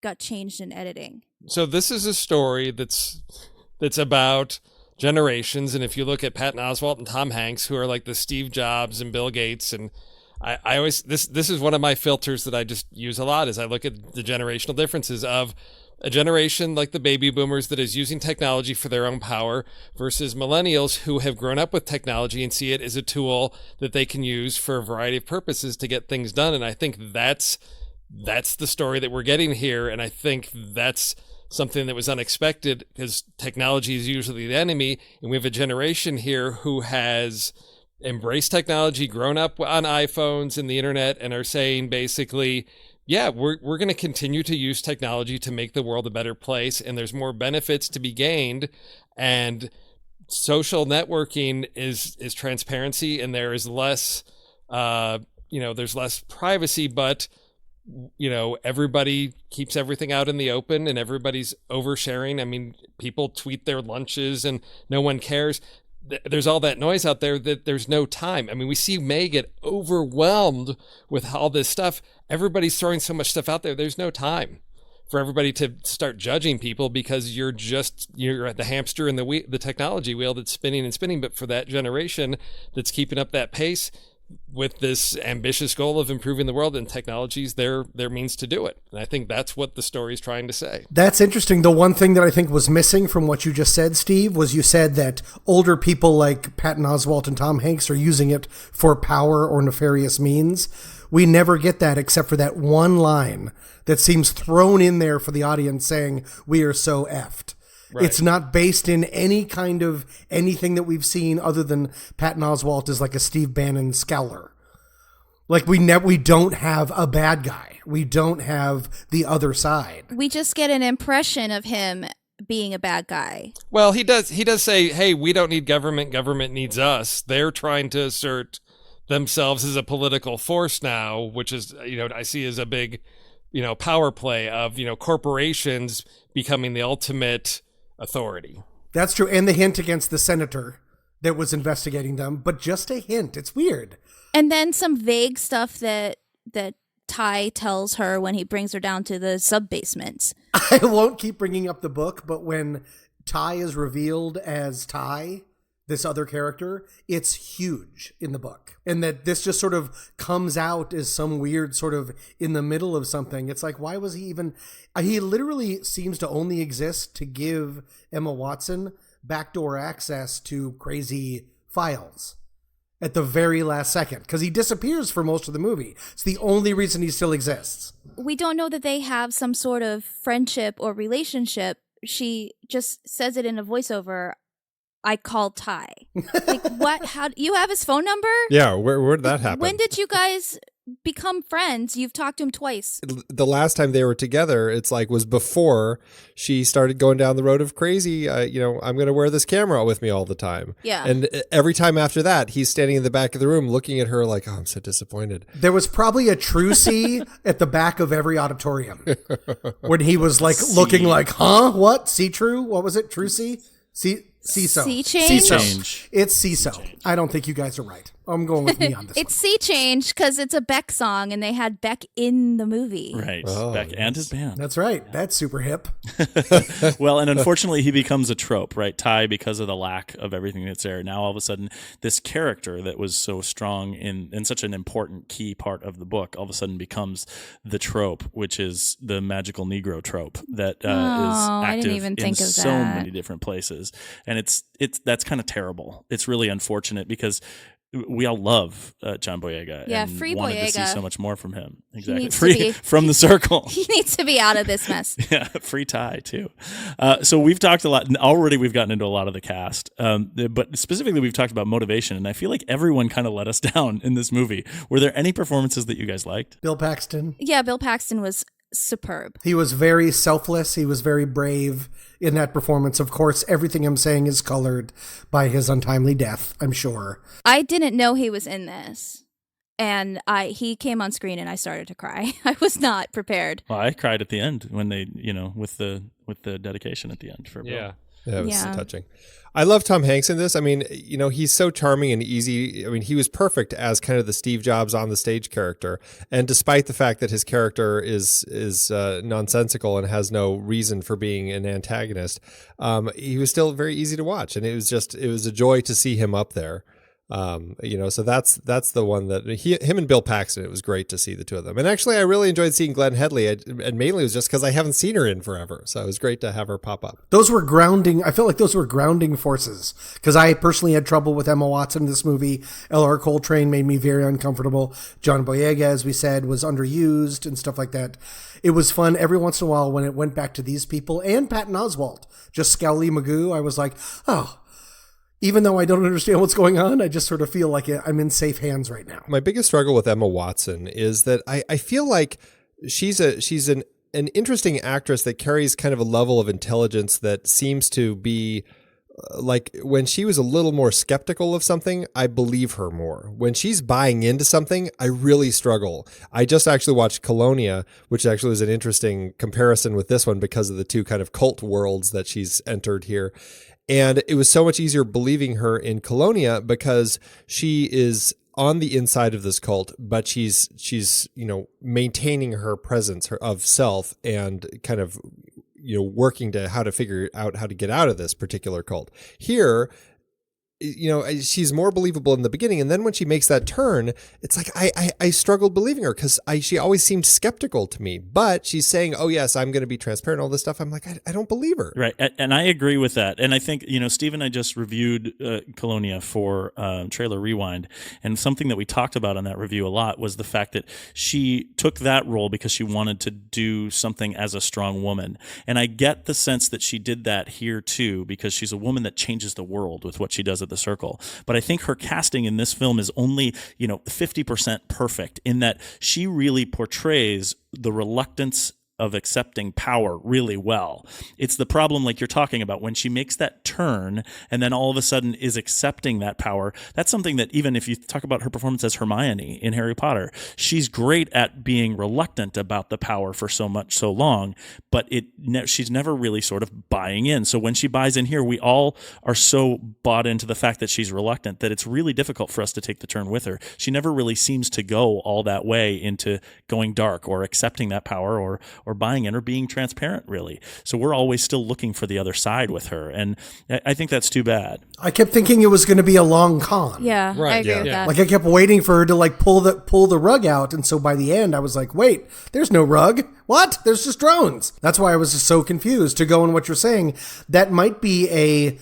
got changed in editing. So this is a story that's about generations. And if you look at Patton Oswalt and Tom Hanks, who are like the Steve Jobs and Bill Gates, and I always, this is one of my filters that I just use a lot, is I look at the generational differences of a generation like the baby boomers that is using technology for their own power versus millennials who have grown up with technology and see it as a tool that they can use for a variety of purposes to get things done. And I think that's the story that we're getting here. And I think that's something that was unexpected, because technology is usually the enemy. And we have a generation here who has embraced technology, grown up on iPhones and the internet, and are saying basically, yeah, we're going to continue to use technology to make the world a better place. And there's more benefits to be gained. And social networking is transparency, and there is less, there's less privacy, but everybody keeps everything out in the open and everybody's oversharing. I mean, people tweet their lunches and no one cares. There's all that noise out there that there's no time. I mean, we see May get overwhelmed with all this stuff. Everybody's throwing so much stuff out there. There's no time for everybody to start judging people, because you're at the hamster in the technology wheel that's spinning and spinning. But for that generation that's keeping up that pace with this ambitious goal of improving the world, and technology's their means to do it. And I think that's what the story's trying to say. That's interesting. The one thing that I think was missing from what you just said, Steve, was you said that older people like Patton Oswalt and Tom Hanks are using it for power or nefarious means. We never get that except for that one line that seems thrown in there for the audience saying, "We are so effed." Right. It's not based in any kind of anything that we've seen other than Patton Oswalt is like a Steve Bannon scowler. Like we don't have a bad guy. We don't have the other side. We just get an impression of him being a bad guy. Well, he does say, "Hey, we don't need government. Government needs us." They're trying to assert themselves as a political force now, which is, I see as a big, power play of, corporations becoming the ultimate authority. That's true. And the hint against the senator that was investigating them, but just a hint. It's weird. And then some vague stuff that Ty tells her when he brings her down to the sub-basements. I won't keep bringing up the book, but when Ty is revealed as Ty, this other character, it's huge in the book. And that this just sort of comes out as some weird sort of in the middle of something. It's like, why was he even... He literally seems to only exist to give Emma Watson backdoor access to crazy files at the very last second, because he disappears for most of the movie. It's the only reason he still exists. We don't know that they have some sort of friendship or relationship. She just says it in a voiceover. "I called Ty." Like, what? How? You have his phone number? Yeah, where did that happen? When did you guys become friends? You've talked to him twice. The last time they were together, it's like, was before she started going down the road of crazy. I'm going to wear this camera with me all the time. Yeah. And every time after that, he's standing in the back of the room looking at her like, "Oh, I'm so disappointed." There was probably a Trucy at the back of every auditorium when he was like looking like, "Huh? What? See true? What was it? Trucy? CISO. Sea change? Change. It's CISO. I don't think you guys are right. I'm going with me on this It's one. Sea Change because it's a Beck song and they had Beck in the movie. Right. Oh, Beck and his band. That's right. That's super hip. Well, and unfortunately, he becomes a trope, right? Ty, because of the lack of everything that's there. Now, all of a sudden, this character that was so strong in such an important key part of the book, all of a sudden becomes the trope, which is the magical Negro trope that is I active didn't even in think of so that. many different places. And that's kind of terrible. It's really unfortunate because we all love John Boyega. Yeah, and free wanted to see Boyega. so much more from him. Exactly. needs to Free be- from the circle. He needs to be out of this mess. Yeah, free Ty too. So we've talked a lot. Already we've gotten into a lot of the cast, but specifically we've talked about motivation, and I feel like everyone kind of let us down in this movie. Were there any performances that you guys liked? Bill Paxton. Yeah, Bill Paxton was superb. He was very selfless. He was very brave in that performance. Of course, everything I'm saying is colored by his untimely death, I'm sure. I didn't know he was in this. And he came on screen and I started to cry. I was not prepared. Well, I cried at the end when they, with the dedication at the end for Bill. Yeah, it was Yeah. touching. I love Tom Hanks in this. I mean, he's so charming and easy. I mean, he was perfect as kind of the Steve Jobs on the stage character. And despite the fact that his character is nonsensical and has no reason for being an antagonist, he was still very easy to watch. And it was a joy to see him up there. So that's the one that him and Bill Paxton. It was great to see the two of them. And actually, I really enjoyed seeing Glenn Headley, and mainly it was just because I haven't seen her in forever. So it was great to have her pop up. Those were grounding. I felt like those were grounding forces because I personally had trouble with Emma Watson in this movie. L.R. Coltrane made me very uncomfortable. John Boyega, as we said, was underused and stuff like that. It was fun every once in a while when it went back to these people and Patton Oswalt, just Scowly Magoo. I was like, oh. Even though I don't understand what's going on, I just sort of feel like I'm in safe hands right now. My biggest struggle with Emma Watson is that I feel like she's an interesting actress that carries kind of a level of intelligence that seems to be like when she was a little more skeptical of something, I believe her more. When she's buying into something, I really struggle. I just actually watched Colonia, which actually was an interesting comparison with this one because of the two kind of cult worlds that she's entered here. And it was so much easier believing her in Colonia because she is on the inside of this cult, but she's maintaining her presence of self and kind of working to how to figure out how to get out of this particular cult. Here, she's more believable in the beginning, and then when she makes that turn, it's like I struggled believing her because she always seemed skeptical to me. But she's saying, "Oh yes, I'm going to be transparent." All this stuff. I'm like, I don't believe her. Right, and I agree with that. And I think Steve and I just reviewed Colonia for Trailer Rewind, and something that we talked about on that review a lot was the fact that she took that role because she wanted to do something as a strong woman. And I get the sense that she did that here too because she's a woman that changes the world with what she does at the Circle. But I think her casting in this film is only 50% perfect in that she really portrays the reluctance of accepting power really well. It's the problem like you're talking about when she makes that turn and then all of a sudden is accepting that power. That's something that even if you talk about her performance as Hermione in Harry Potter, she's great at being reluctant about the power for so long, but she's never really sort of buying in. So when she buys in here, we all are so bought into the fact that she's reluctant that it's really difficult for us to take the turn with her. She never really seems to go all that way into going dark or accepting that power or buying in or being transparent, really. So we're always still looking for the other side with her. And I think that's too bad. I kept thinking it was going to be a long con. Yeah, Right, I agree yeah. with that. Like I kept waiting for her to like pull the rug out. And so by the end, I was like, wait, there's no rug. What? There's just drones. That's why I was just so confused. To go on what you're saying, that might be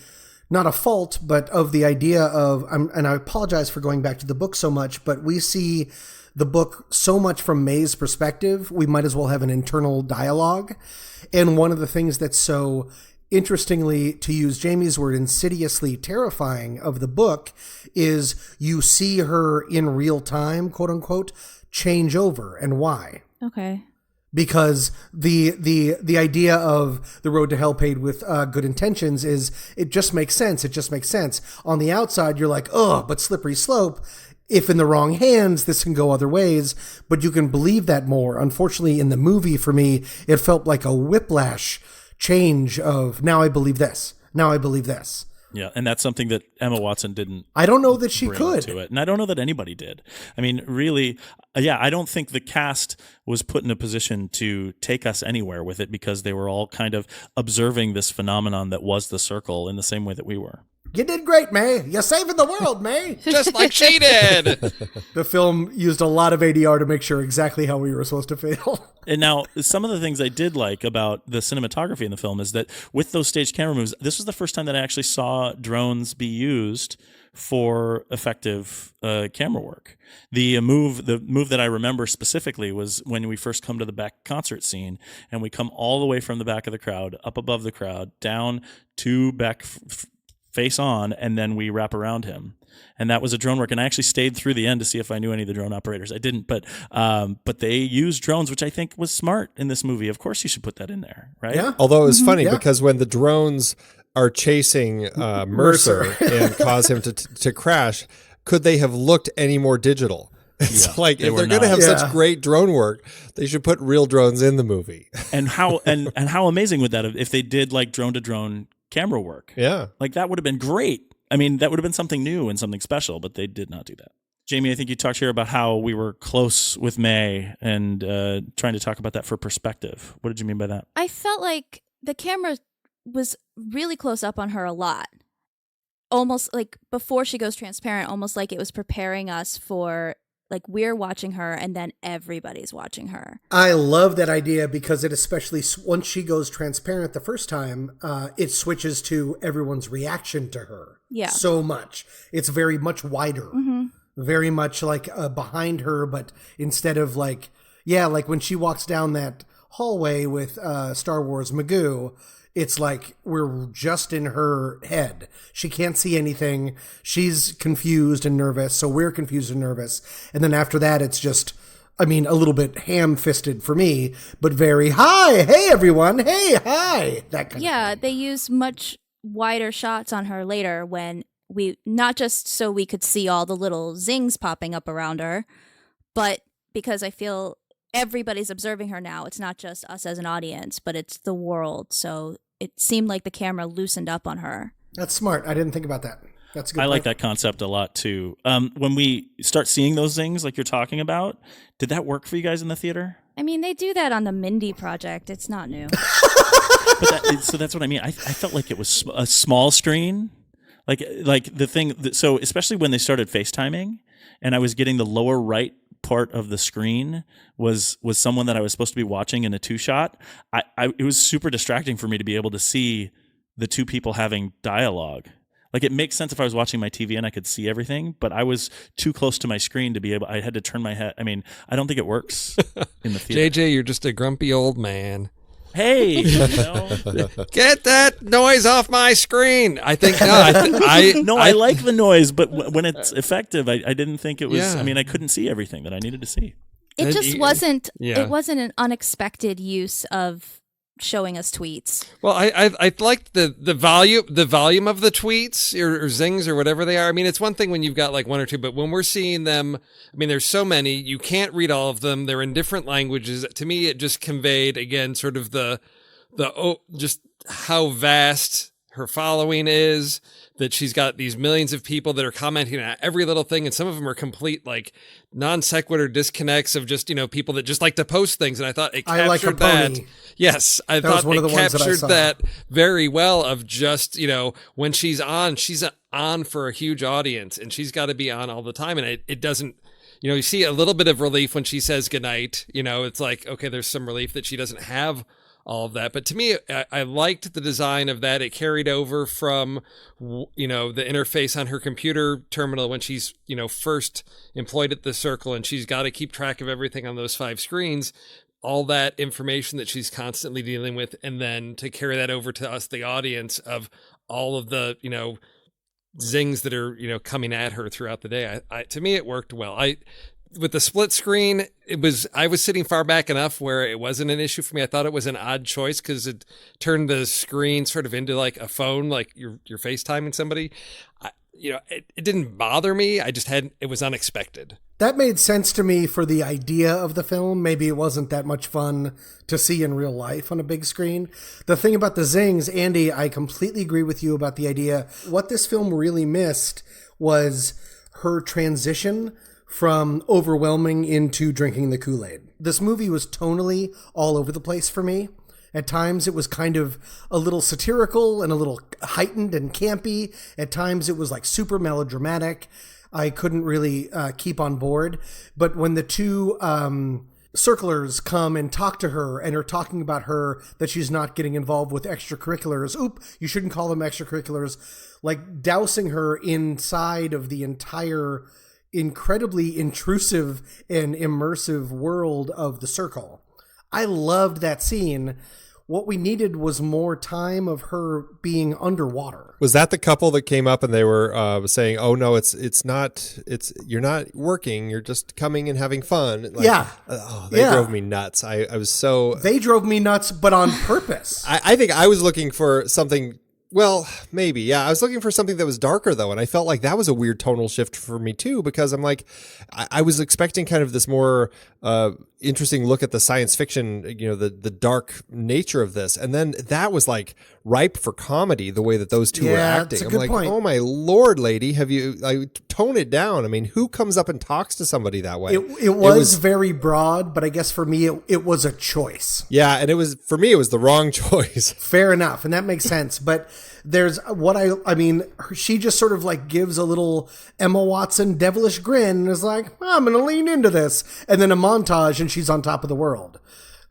not a fault, but of the idea of, and I apologize for going back to the book so much, but we see the book so much from May's perspective, we might as well have an internal dialogue. And one of the things that's so interestingly, to use Jamie's word, insidiously terrifying of the book is you see her in real time, quote unquote, change over. And why? Okay. Because the idea of the road to hell paved with good intentions is it just makes sense. It just makes sense. On the outside, you're like, oh, but slippery slope. If in the wrong hands, this can go other ways, but you can believe that more. Unfortunately, in the movie, for me, it felt like a whiplash change of now I believe this. Now I believe this. Yeah, and that's something that Emma Watson didn't. I don't know that she bring could. to it, and I don't know that anybody did. I mean, really, I don't think the cast was put in a position to take us anywhere with it because they were all kind of observing this phenomenon that was the Circle in the same way that we were. You did great, May. You're saving the world, May. Just like she did. The film used a lot of ADR to make sure exactly how we were supposed to feel. And now, some of the things I did like about the cinematography in the film is that with those staged camera moves, this was the first time that I actually saw drones be used for effective camera work. The move that I remember specifically was when we first come to the back concert scene, and we come all the way from the back of the crowd, up above the crowd, down to back face on, and then we wrap around him. And that was a drone work. And I actually stayed through the end to see if I knew any of the drone operators. I didn't, but they used drones, which I think was smart in this movie. Of course you should put that in there, right? Yeah. Although it was funny because when the drones are chasing Mercer and cause him to crash, could they have looked any more digital? It's like if they're going to have such great drone work, they should put real drones in the movie. And how amazing would that have if they did like drone to drone camera work? Yeah. Like that would have been great. I mean, that would have been something new and something special, but they did not do that. Jamie, I think you talked here about how we were close with May and trying to talk about that for perspective. What did you mean by that? I felt like the camera was really close up on her a lot. almost like before she goes transparent, almost like it was preparing us for like we're watching her and then everybody's watching her. I love that idea because it especially, once she goes transparent the first time, it switches to everyone's reaction to her. Yeah. So much. It's very much wider. Very much like behind her, but instead of like, yeah, like when she walks down that hallway with Star Wars Magoo, it's like we're just in her head. She can't see anything. She's confused and nervous, so we're confused and nervous. And then after that, it's just, I mean, a little bit ham-fisted for me, but very, hi, hey, everyone, hey, hi, that kind of thing. Yeah, they use much wider shots on her later when we, not just so we could see all the little zings popping up around her, but because I feel everybody's observing her now. It's not just us as an audience, but it's the world. So it seemed like the camera loosened up on her. That's smart. I didn't think about that. That's a good I like point. that concept a lot too. When we start seeing those things like you're talking about, did that work for you guys in the theater? I mean, they do that on the Mindy Project. It's not new. So that's what I mean. I felt like it was a small screen, like the thing. So especially when they started FaceTiming, and I was getting the lower right part of the screen was someone that I was supposed to be watching in a 2-shot. It was super distracting for me to be able to see the two people having dialogue. Like it makes sense if I was watching my TV and I could see everything, but I was too close to my screen to be able. I had to turn my head. I mean, I don't think it works in the theater. JJ, you're just a grumpy old man. Hey, Get that noise off my screen. I think I like the noise, but when it's effective, I didn't think it was. Yeah. I mean, I couldn't see everything that I needed to see. It just wasn't. Yeah. It wasn't an unexpected use of showing us tweets. Well, I liked the volume of the tweets or zings or whatever they are. I mean, it's one thing when you've got like one or two, but when we're seeing them, I mean, there's so many, you can't read all of them. They're in different languages. To me, it just conveyed again sort of just how vast her following is, that she's got these millions of people that are commenting on every little thing, and some of them are complete like non sequitur disconnects of just, people that just like to post things. And I thought it captured I like her that. pony. Yes, I That was thought one it of the ones that I captured saw. that very well of just, when she's on for a huge audience, and she's got to be on all the time. And it doesn't, you see a little bit of relief when she says goodnight. It's like, okay, there's some relief that she doesn't have all of that. But to me, I liked the design of that. It carried over from, the interface on her computer terminal when she's, first employed at the Circle, and she's got to keep track of everything on those 5 screens, all that information that she's constantly dealing with. And then to carry that over to us, the audience, of all of the, zings that are, coming at her throughout the day. To me, it worked well. With the split screen, I was sitting far back enough where it wasn't an issue for me. I thought it was an odd choice because it turned the screen sort of into like a phone, like you're FaceTiming somebody. It didn't bother me. It was unexpected. That made sense to me for the idea of the film. Maybe it wasn't that much fun to see in real life on a big screen. The thing about the zings, Andy, I completely agree with you about the idea. What this film really missed was her transition from overwhelming into drinking the Kool-Aid. This movie was tonally all over the place for me. At times it was kind of a little satirical and a little heightened and campy. At times it was like super melodramatic. I couldn't really keep on board. But when the two circlers come and talk to her and are talking about her, that she's not getting involved with extracurriculars. You shouldn't call them extracurriculars. Like dousing her inside of the entire incredibly intrusive and immersive world of the Circle. I loved that scene. What we needed was more time of her being underwater. Was that the couple that came up and they were saying, "Oh no, you're not working. You're just coming and having fun"? Like, yeah. They drove me nuts. I was so. They drove me nuts, but on purpose. I think I was looking for something. Well, maybe, yeah. I was looking for something that was darker, though, and I felt like that was a weird tonal shift for me, too, because I'm like, I was expecting kind of this more interesting look at the science fiction, the dark nature of this, and then that was like ripe for comedy, the way that those two were acting. That's a I'm good like, point. oh my lord, lady, tone it down. I mean, who comes up and talks to somebody that way? It was very broad, but I guess for me, it was a choice. Yeah, and for me, it was the wrong choice. Fair enough, and that makes sense. But there's what I mean, she just sort of like gives a little Emma Watson devilish grin and is like, well, I'm going to lean into this. And then a montage and she's on top of the world.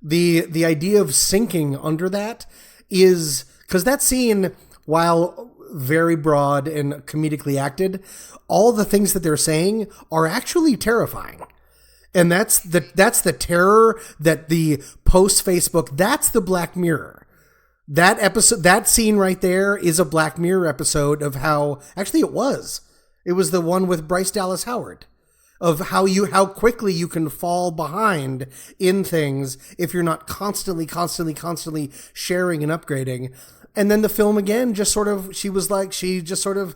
The idea of sinking under that is, because that scene, while very broad and comedically acted, all the things that they're saying are actually terrifying. And that's the terror that the post Facebook, that's the Black Mirror. That episode, that scene right there is a Black Mirror episode of how, actually it was the one with Bryce Dallas Howard, of how quickly you can fall behind in things if you're not constantly sharing and upgrading. And then the film again just sort of, she just sort of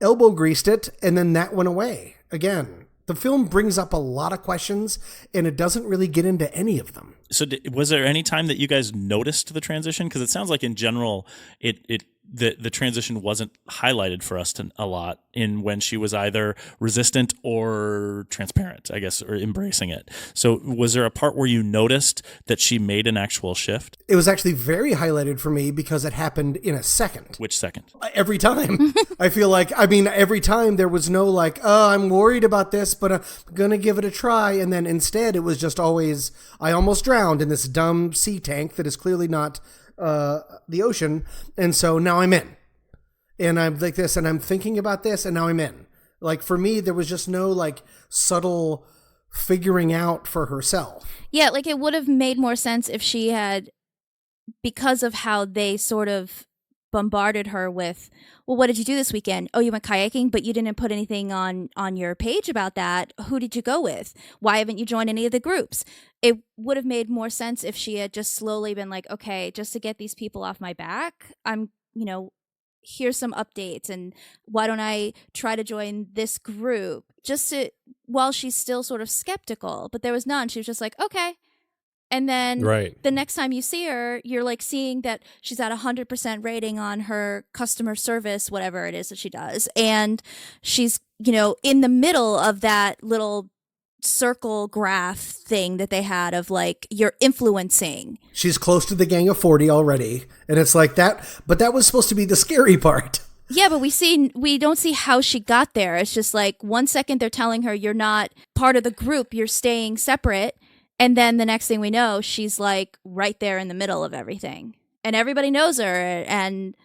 elbow greased it, and then that went away again. The film brings up a lot of questions, and it doesn't really get into any of them. So was there any time that you guys noticed the transition? Because it sounds like in general, the transition wasn't highlighted for us a lot in when she was either resistant or transparent, I guess, or embracing it. So was there a part where you noticed that she made an actual shift? It was actually very highlighted for me because it happened in a second. Which second? Every time. I feel like, every time there was no like, oh, I'm worried about this, but I'm going to give it a try. And then instead it was just always, I almost drowned in this dumb sea tank that is clearly not the ocean, and so now I'm in, and I'm like this, and I'm thinking about this, and now I'm in. Like, for me, there was just no like subtle figuring out for herself. Yeah, like it would have made more sense if she had, because of how they sort of bombarded her with, well, what did you do this weekend? Oh, you went kayaking, but you didn't put anything on your page about that. Who did you go with? Why haven't you joined any of the groups? It would have made more sense if she had just slowly been like, okay, just to get these people off my back, I'm, here's some updates, and why don't I try to join this group? Just to, while she's still sort of skeptical, but there was none. She was just like, okay. And then the next time you see her, you're like seeing that she's at 100% rating on her customer service, whatever it is that she does. And she's, in the middle of that little circle graph thing that they had of like, you're influencing. She's close to the gang of 40 already. And it's like that, but that was supposed to be the scary part. Yeah, but we don't see how she got there. It's just like 1 second they're telling her you're not part of the group, you're staying separate. And then the next thing we know, she's like right there in the middle of everything. And everybody knows her and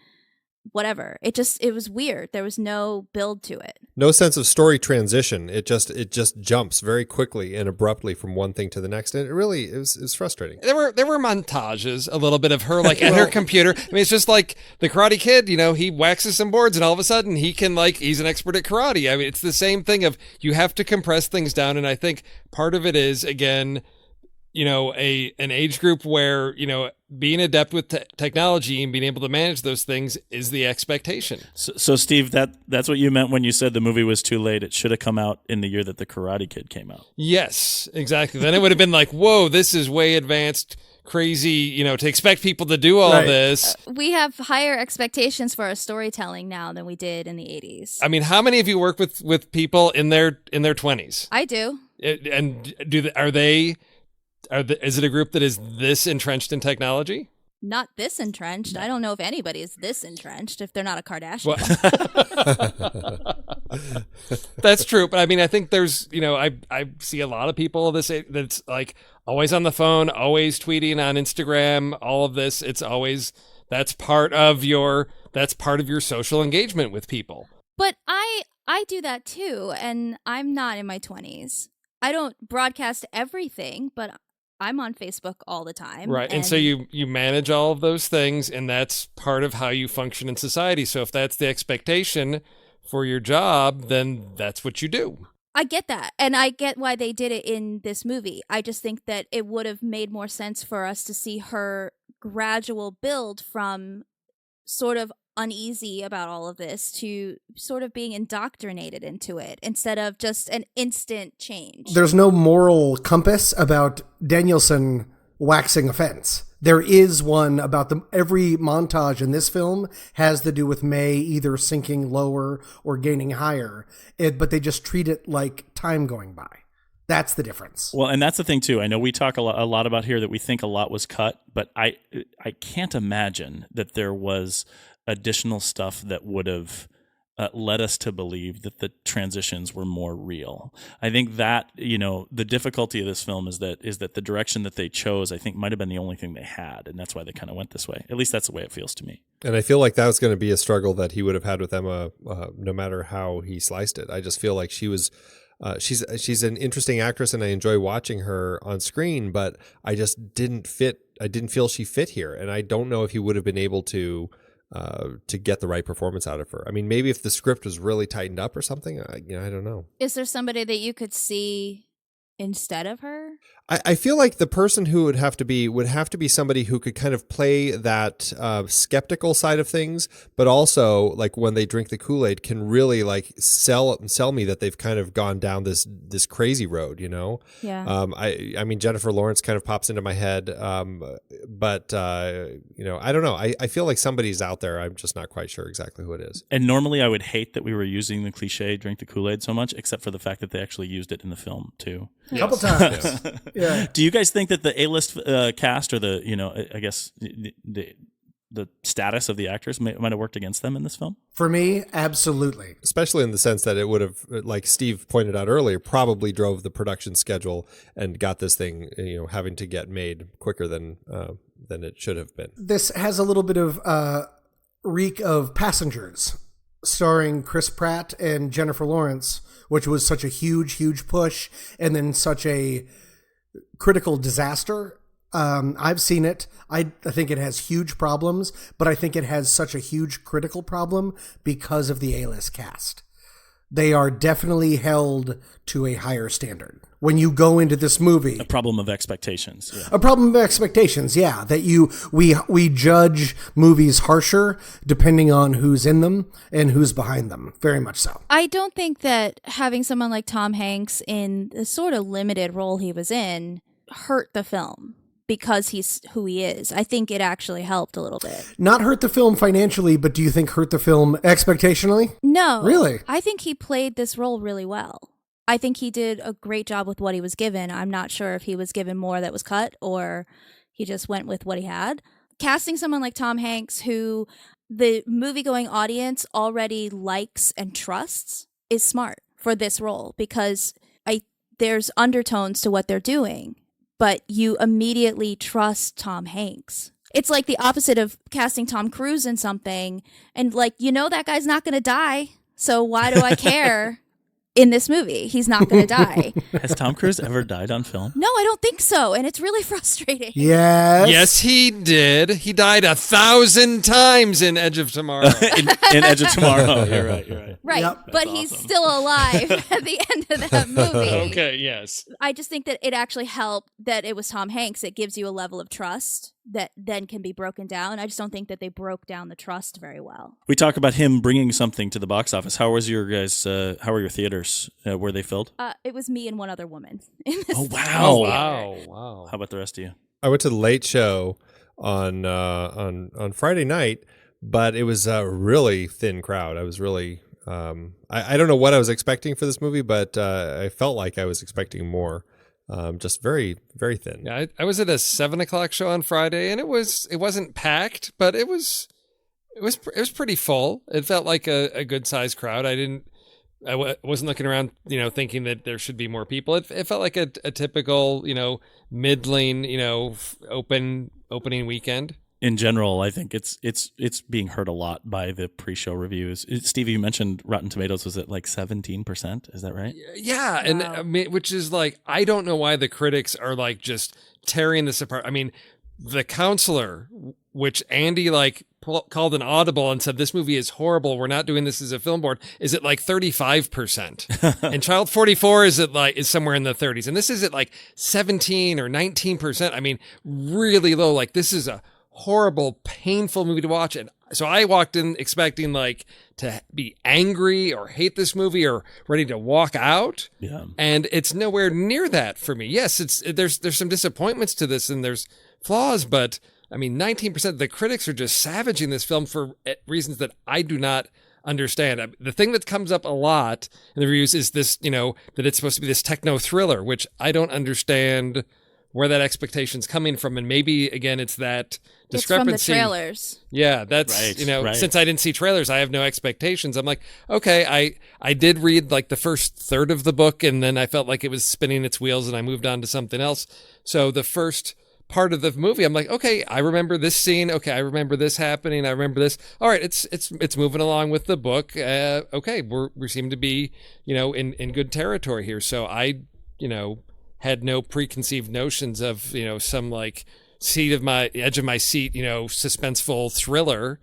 whatever. It was weird. There was no build to it. No sense of story transition. It just jumps very quickly and abruptly from one thing to the next. And it was frustrating. There were montages, a little bit of her like at her computer. I mean, it's just like the Karate Kid, he waxes some boards and all of a sudden he can he's an expert at karate. I mean, it's the same thing of you have to compress things down. And I think part of it is, again, an age group where, being adept with technology and being able to manage those things is the expectation. So Steve, that's what you meant when you said the movie was too late. It should have come out in the year that the Karate Kid came out. Yes, exactly. Then it would have been like, whoa, this is way advanced, crazy, to expect people to do all this. We have higher expectations for our storytelling now than we did in the 80s. I mean, how many of you work with people in their 20s? I do. And is it a group that is this entrenched in technology? Not this entrenched. I don't know if anybody is this entrenched if they're not a Kardashian. Well, that's true. But I mean, I think there's, I see a lot of people of this that's like always on the phone, always tweeting on Instagram, all of this. It's always, that's part of your social engagement with people. But I do that too. And I'm not in my 20s. I don't broadcast everything, but I'm on Facebook all the time. Right. And so you manage all of those things, and that's part of how you function in society. So if that's the expectation for your job, then that's what you do. I get that. And I get why they did it in this movie. I just think that it would have made more sense for us to see her gradual build from sort of uneasy about all of this to sort of being indoctrinated into it instead of just an instant change. There's no moral compass about Danielson waxing a fence. There is one about every montage in this film has to do with May either sinking lower or gaining higher, but they just treat it like time going by. That's the difference. Well, and that's the thing too. I know we talk a lot about here that we think a lot was cut, but I can't imagine that there was additional stuff that would have led us to believe that the transitions were more real. I think that, the difficulty of this film is that the direction that they chose, I think, might have been the only thing they had, and that's why they kind of went this way. At least that's the way it feels to me. And I feel like that was going to be a struggle that he would have had with Emma, no matter how he sliced it. I just feel like she was, she's an interesting actress, and I enjoy watching her on screen, but I just didn't feel she fit here, and I don't know if he would have been able to get the right performance out of her. I mean, maybe if the script was really tightened up or something, I don't know. Is there somebody that you could see instead of her? I feel like the person who would have to be somebody who could kind of play that skeptical side of things, but also like when they drink the Kool-Aid can really like sell me that they've kind of gone down this crazy road, Yeah. I mean, Jennifer Lawrence kind of pops into my head, but I don't know. I feel like somebody's out there. I'm just not quite sure exactly who it is. And normally I would hate that we were using the cliche drink the Kool-Aid so much, except for the fact that they actually used it in the film too. A couple times. Yeah. Do you guys think that the A-list cast or I guess the status of the actors might have worked against them in this film? For me, absolutely. Especially in the sense that it would have, like Steve pointed out earlier, probably drove the production schedule and got this thing, having to get made quicker than it should have been. This has a little bit of reek of Passengers, starring Chris Pratt and Jennifer Lawrence, which was such a huge push, and then such a critical disaster. I've seen it. I think it has huge problems, but I think it has such a huge critical problem because of the A-list cast. They are definitely held to a higher standard. When you go into this movie, A problem of expectations. Yeah. a problem of expectations, yeah, that we judge movies harsher depending on who's in them and who's behind them. Very much so. I don't think that having someone like Tom Hanks in the sort of limited role he was in hurt the film because he's who he is. I think it actually helped a little bit. Not hurt the film financially, but do you think hurt the film expectationally? No. Really? I think he played this role really well. I think he did a great job with what he was given. I'm not sure if he was given more that was cut or he just went with what he had. Casting someone like Tom Hanks, who the movie-going audience already likes and trusts, is smart for this role because there's undertones to what they're doing, but you immediately trust Tom Hanks. It's like the opposite of casting Tom Cruise in something and that guy's not going to die, so why do I care? In this movie, he's not going to die. Has Tom Cruise ever died on film? No, I don't think so, and it's really frustrating. Yes. Yes, he did. He died 1,000 times in Edge of Tomorrow. in Edge of Tomorrow. You're right. Right, Yep. but he's still alive at the end of that movie. Okay, yes. I just think that it actually helped that it was Tom Hanks. It gives you a level of trust that then can be broken down. I just don't think that they broke down the trust very well. We talk about him bringing something to the box office. How was your guys? How were your theaters? Were they filled? It was me and one other woman in this. Oh wow! Wow. How about the rest of you? I went to the Late Show on Friday night, but it was a really thin crowd. I was really I don't know what I was expecting for this movie, but I felt like I was expecting more. Just very, very thin. Yeah, I was at a 7:00 show on Friday, and it wasn't packed, but it was pretty full. It felt like a good sized crowd. I wasn't looking around, thinking that there should be more people. It felt like a typical, middling, opening weekend. In general, I think it's being hurt a lot by the pre-show reviews. Stevie, you mentioned Rotten Tomatoes was at like 17%. Is that right? Yeah, and I mean, which is like, I don't know why the critics are like just tearing this apart. I mean, The Counselor, which Andy called an audible and said this movie is horrible, we're not doing this as a film board, is at like 35%. And Child 44 is somewhere in the 30s, and this is at like 17 or 19%. I mean, really low. Like, this is a horrible, painful movie to watch. And so I walked in expecting to be angry or hate this movie or ready to walk out. Yeah. And it's nowhere near that for me. Yes, there's some disappointments to this and there's flaws, but I mean, 19% of the critics are just savaging this film for reasons that I do not understand. The thing that comes up a lot in the reviews is this, that it's supposed to be this techno thriller, which I don't understand where that expectation's coming from, and maybe again it's that discrepancy. It's from the trailers. Yeah, that's Right. since I didn't see trailers, I have no expectations. I'm like, okay, I did read like the first third of the book, and then I felt like it was spinning its wheels, and I moved on to something else. So the first part of the movie, I'm like, okay, I remember this scene. Okay, I remember this happening. I remember this. All right, it's moving along with the book. Okay, we seem to be in good territory here. So I had no preconceived notions of some like edge of my seat suspenseful thriller.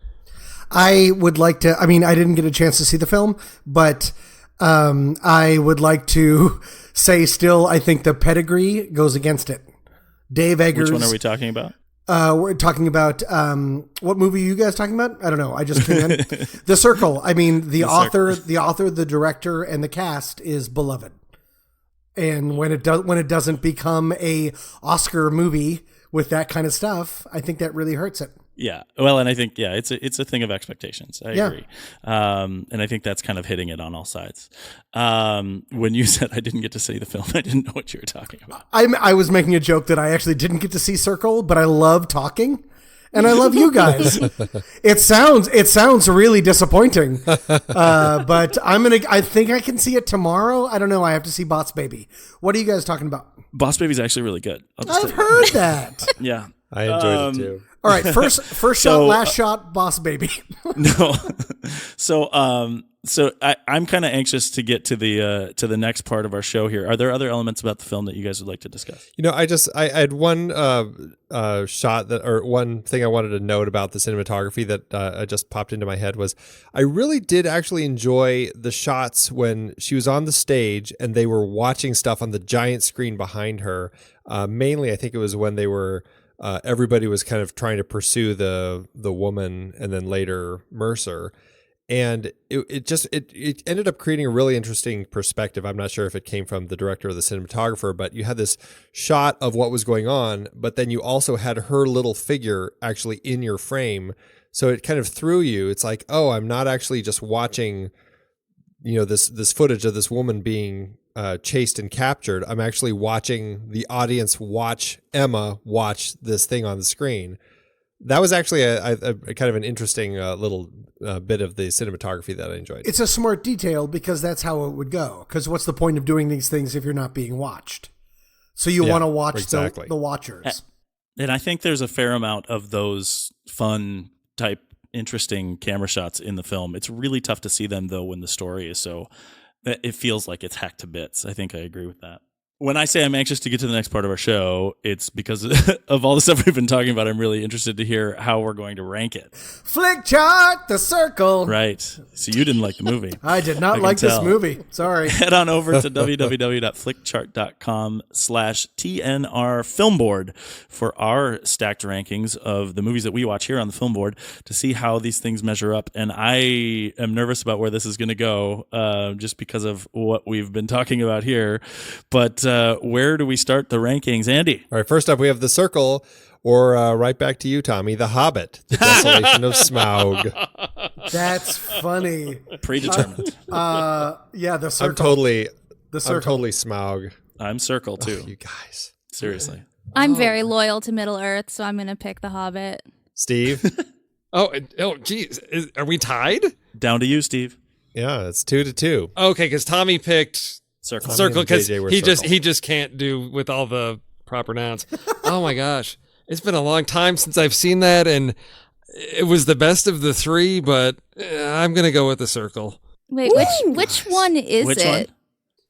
I would like to. I mean, I didn't get a chance to see the film, but I would like to say still, I think the pedigree goes against it. Dave Eggers. Which one are we talking about? We're talking about what movie are you guys talking about? I don't know. I just came in. The Circle. I mean, the author, the director, and the cast is beloved. And when it doesn't become a Oscar movie with that kind of stuff, I think that really hurts it. Yeah. Well, and I think, it's a thing of expectations. I agree. And I think that's kind of hitting it on all sides. When you said I didn't get to see the film, I didn't know what you were talking about. I was making a joke that I actually didn't get to see Circle, but I love talking. And I love you guys. It sounds really disappointing. But I think I can see it tomorrow. I don't know. I have to see Boss Baby. What are you guys talking about? Boss Baby's actually really good. I've heard that. Yeah. I enjoyed it too. All right, first shot, last shot, Boss Baby. No. So I'm kind of anxious to get to the next part of our show here. Are there other elements about the film that you guys would like to discuss? I had one shot or one thing I wanted to note about the cinematography that just popped into my head was I really did actually enjoy the shots when she was on the stage and they were watching stuff on the giant screen behind her. Mainly, I think it was when they were. Everybody was kind of trying to pursue the woman and then later Mercer. And it ended up creating a really interesting perspective. I'm not sure if it came from the director or the cinematographer, but you had this shot of what was going on, but then you also had her little figure actually in your frame. So it kind of threw you. It's like, oh, I'm not actually just watching, this footage of this woman being chased and captured. I'm actually watching the audience watch Emma watch this thing on the screen. That was actually a kind of an interesting little bit of the cinematography that I enjoyed. It's a smart detail because that's how it would go. Because what's the point of doing these things if you're not being watched? So you want to watch the watchers. And I think there's a fair amount of those fun type interesting camera shots in the film. It's really tough to see them though when the story is so it feels like it's hacked to bits. I think I agree with that. When I say I'm anxious to get to the next part of our show, it's because of all the stuff we've been talking about. I'm really interested to hear how we're going to rank it. Flick chart, The Circle. Right. So you didn't like the movie. I did not like this movie. Sorry. Head on over to www.flickchart.com/TNR Film Board for our stacked rankings of the movies that we watch here on the Film Board to see how these things measure up. And I am nervous about where this is going to go just because of what we've been talking about here. But where do we start the rankings, Andy? All right, first up, we have The Circle, or right back to you, Tommy, The Hobbit, The Desolation of Smaug. That's funny. Predetermined. Yeah, The Circle. I'm totally Smaug. I'm Circle, too. Oh, you guys. Seriously. I'm very loyal to Middle Earth, so I'm going to pick The Hobbit. Steve? Geez. Are we tied? Down to you, Steve. Yeah, it's 2-2. Okay, because Tommy picked... Circle because he just can't do with all the proper nouns. Oh my gosh, it's been a long time since I've seen that, and it was the best of the three. But I'm gonna go with The Circle. Wait, which one is Which it?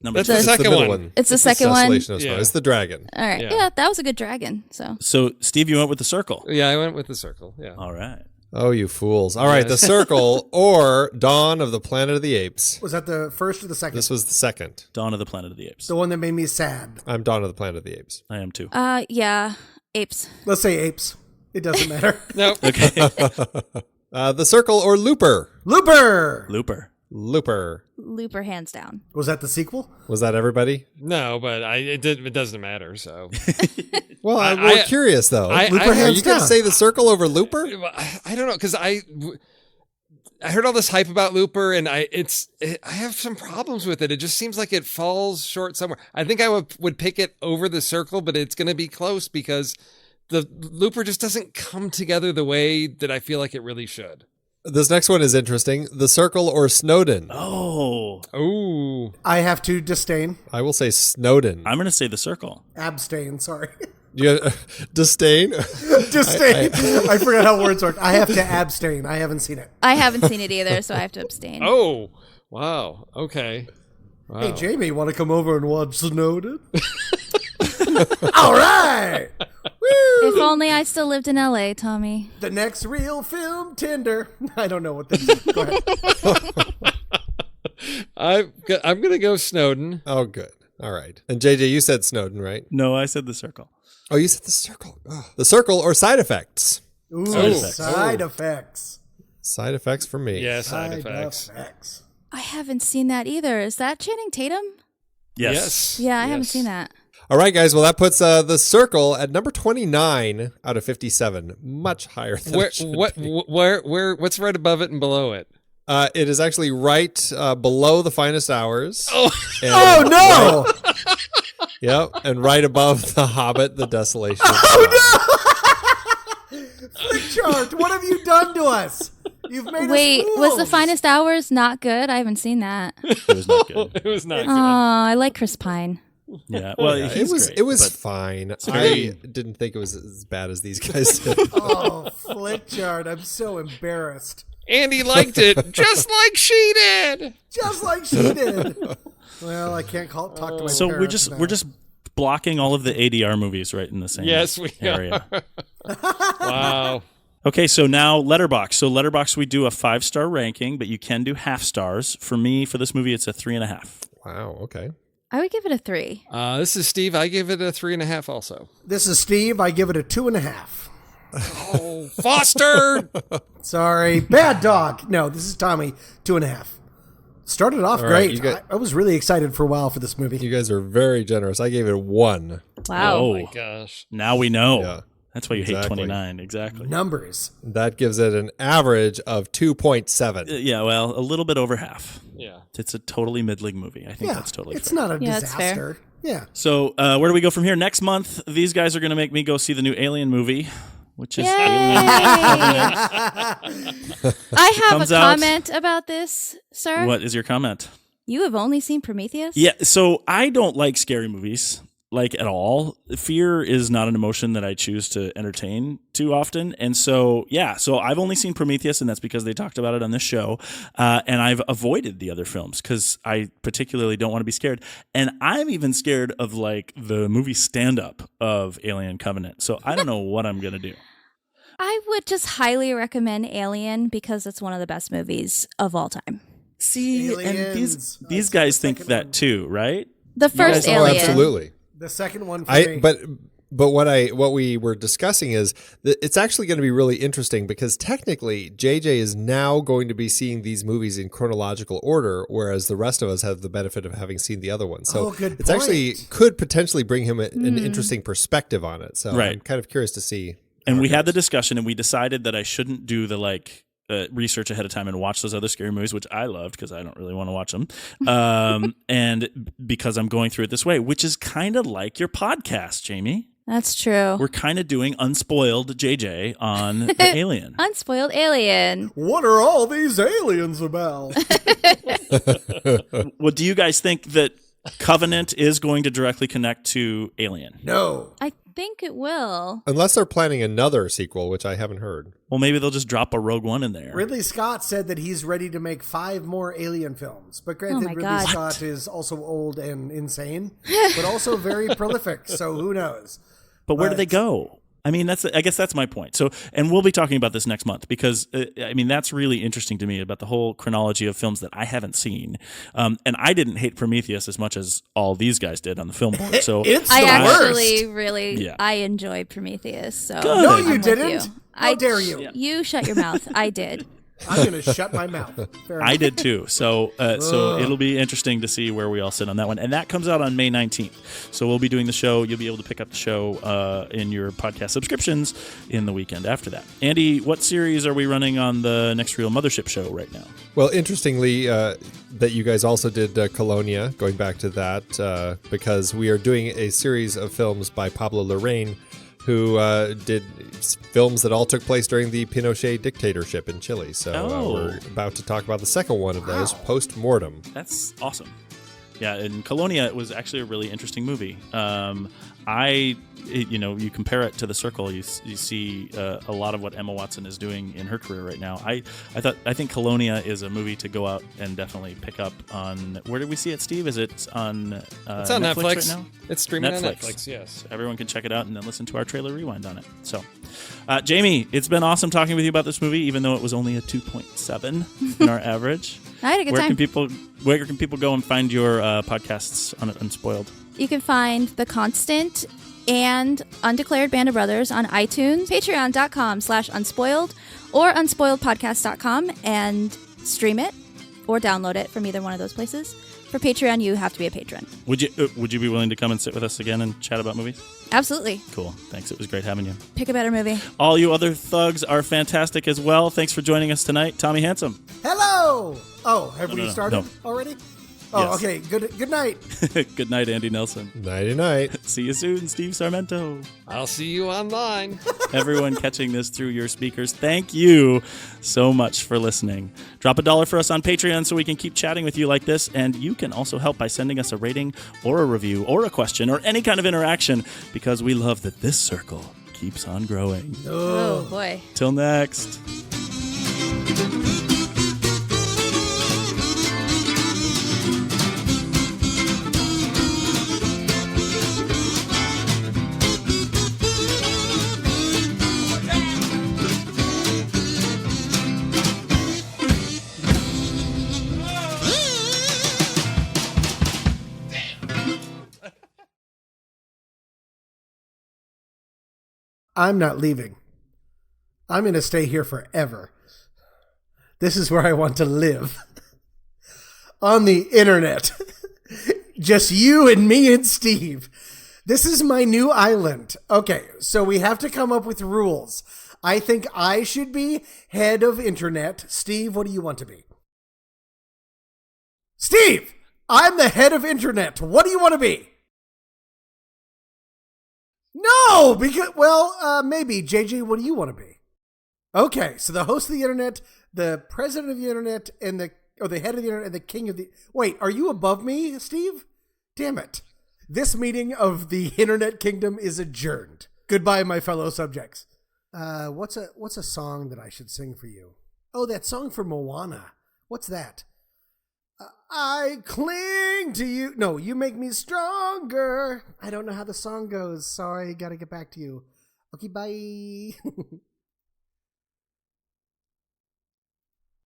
one? That's the second one. It's the second one. Desolation of Smaug. It's the dragon. All right, Yeah. yeah, that was a good dragon. So, Steve, you went with The Circle. Yeah, I went with The Circle. Yeah. All right. Oh, you fools. All right, The Circle or Dawn of the Planet of the Apes. Was that the first or the second? This was the second. Dawn of the Planet of the Apes. The one that made me sad. I'm Dawn of the Planet of the Apes. I am too. Yeah, apes. Let's say apes. It doesn't matter. No. Okay. The Circle or Looper? Looper. Looper, hands down. Was that the sequel? Was that everybody? No, but it doesn't matter. So. Well, we're curious though. Looper Are hands you going to down. say The Circle over Looper? I don't know because I heard all this hype about Looper, and I have some problems with it. It just seems like it falls short somewhere. I think I would pick it over The Circle, but it's going to be close because the Looper just doesn't come together the way that I feel like it really should. This next one is interesting. The Circle or Snowden? Oh. I have to disdain. I will say Snowden. I'm going to say The Circle. Abstain, sorry. Disdain? Disdain. I forgot how words work. I have to abstain. I haven't seen it. I haven't seen it either, so I have to abstain. Oh, wow. Okay. Wow. Hey, Jamie, want to come over and watch Snowden? All right. Woo! If only I still lived in LA, Tommy. The next real film, Tinder. I don't know what this is. Go ahead. I'm going to go Snowden. Oh, good. All right. And JJ, you said Snowden, right? No, I said The Circle. Oh, you said The Circle. Oh. The Circle or Side Effects? Ooh, Side effects. side effects. Side Effects for me. Yeah, side effects. I haven't seen that either. Is that Channing Tatum? Yes. Yeah, I haven't seen that. All right, guys. Well, that puts The Circle at number 29 out of 57. Much higher than it should be. What's right above it and below it? It is actually right below The Finest Hours. Oh, Oh, no. Yep. And right above The Hobbit, The Desolation. Flickchart, what have you done to us? You've made Wait, us was The fools. Finest Hours not good? I haven't seen that. It was not good. it was not Oh, I like Chris Pine. Yeah. Well, Yeah, he's great, it was but fine. very- I didn't think it was as bad as these guys did. Oh, Flickchart, I'm so embarrassed. Andy liked it just like she did. Just like she did. Well, I can't talk to my So parents now. we're just blocking all of the ADR movies right in the same Yes, we area. Wow. Okay, so now Letterboxd. So Letterboxd, we do a 5-star ranking, but you can do half stars. For me, for this movie, it's a 3.5. Wow. Okay. I would give it a 3. This is Steve. I give it a 3.5 also. This is Steve. I give it a 2.5. Oh, Foster. Sorry. Bad dog. No, this is Tommy. 2.5. Started off All right, great. you got- I was really excited for a while for this movie. You guys are very generous. I gave it a 1. Wow. Oh, My gosh. now we know. Yeah. That's why you hate Exactly. 29. Exactly. Numbers. That gives it an average of 2.7. Yeah, well, a little bit over half. Yeah. It's a totally middling movie. I think Yeah, that's totally it's fair. not a Yeah, that's fair. disaster. Yeah. So where do we go from here? Next month, these guys are going to make me go see the new Alien movie, which is Yay! Alien. I have a Comes out- comment about this, sir. What is your comment? You have only seen Prometheus? Yeah, so I don't like scary movies, like at all. Fear is not an emotion that I choose to entertain too often. And so, yeah, so I've only seen Prometheus, and that's because they talked about it on this show. And I've avoided the other films because I particularly don't want to be scared. And I'm even scared of like the movie stand-up of Alien Covenant. So I don't know what I'm going to do. I would just highly recommend Alien because it's one of the best movies of all time. See, and Aliens. these That's guys the think second that one. too, right? The first guys- Oh, Alien. absolutely. The second one for me. But what we were discussing is that it's actually going to be really interesting because technically JJ is now going to be seeing these movies in chronological order, whereas the rest of us have the benefit of having seen the other one. So good it's actually point. could potentially bring him an interesting perspective on it. So Right. I'm kind of curious to see. And how we it had the goes. discussion, and we decided that I shouldn't do the research ahead of time and watch those other scary movies, which I loved because I don't really want to watch them. And because I'm going through it this way, which is kind of like your podcast, Jamie. That's true. We're kind of doing unspoiled JJ on the Alien. Unspoiled Alien. What are all these aliens about? Well, do you guys think that Covenant is going to directly connect to Alien? No. I think it will. Unless they're planning another sequel, which I haven't heard. Well, maybe they'll just drop a Rogue One in there. Ridley Scott said that he's ready to make 5 more Alien films. But granted, my Ridley God. Scott is also old and insane, but also very prolific. So who knows? But where do they go? I mean, I guess that's my point. So, and we'll be talking about this next month because, I mean, that's really interesting to me about the whole chronology of films that I haven't seen. And I didn't hate Prometheus as much as all these guys did on the film board. So It's I the actually worst. really, Yeah. I enjoyed Prometheus. So Good. No, I'm you with didn't. you. How dare you? You shut your mouth. I did. I'm going to shut my mouth. Fair I enough. did too. So it'll be interesting to see where we all sit on that one. And that comes out on May 19th. So we'll be doing the show. You'll be able to pick up the show in your podcast subscriptions in the weekend after that. Andy, what series are we running on the Next Real Mothership show right now? Well, interestingly, that you guys also did Colonia, going back to that, because we are doing a series of films by Pablo Larraín, who did films that all took place during the Pinochet dictatorship in Chile. So we're about to talk about the second one of those, Post-Mortem. That's awesome. Yeah, and Colonia was actually a really interesting movie. You compare it to The Circle, you see a lot of what Emma Watson is doing in her career right now. I think Colonia is a movie to go out and definitely pick up on. Where did we see it, Steve? Is it on? It's on Netflix right now. It's streaming on Netflix. Yes, everyone can check it out and then listen to our trailer rewind on it. So, Jamie, it's been awesome talking with you about this movie, even though it was only a 2.7 in our average. I had a good time. Where can people go and find your podcasts on Unspoiled? You can find The Constant and Undeclared Band of Brothers on iTunes, patreon.com/unspoiled, or unspoiledpodcast.com, and stream it or download it from either one of those places. For Patreon, you have to be a patron. Would you be willing to come and sit with us again and chat about movies? Absolutely. Cool. Thanks. It was great having you. Pick a better movie. All you other thugs are fantastic as well. Thanks for joining us tonight. Tommy Handsome. Hello! Oh, have we started no. already? Oh, Yes. okay. Good night. Good night, Andy Nelson. Nighty-night. See you soon, Steve Sarmento. I'll see you online. Everyone catching this through your speakers, thank you so much for listening. Drop $1 for us on Patreon so we can keep chatting with you like this, and you can also help by sending us a rating or a review or a question or any kind of interaction, because we love that this circle keeps on growing. Oh boy. Till next. I'm not leaving. I'm going to stay here forever. This is where I want to live. On the internet. Just you and me and Steve. This is my new island. Okay, so we have to come up with rules. I think I should be head of internet. Steve, what do you want to be? Steve! I'm the head of internet. What do you want to be? No, because, maybe. JJ, what do you want to be? Okay, so the host of the internet, the president of the internet, and the head of the internet, and the king of the... Wait, are you above me, Steve? Damn it. This meeting of the internet kingdom is adjourned. Goodbye, my fellow subjects. What's a song that I should sing for you? Oh, that song for Moana. What's that? I cling to you. No, you make me stronger. I don't know how the song goes. Sorry, gotta get back to you. Okay, bye.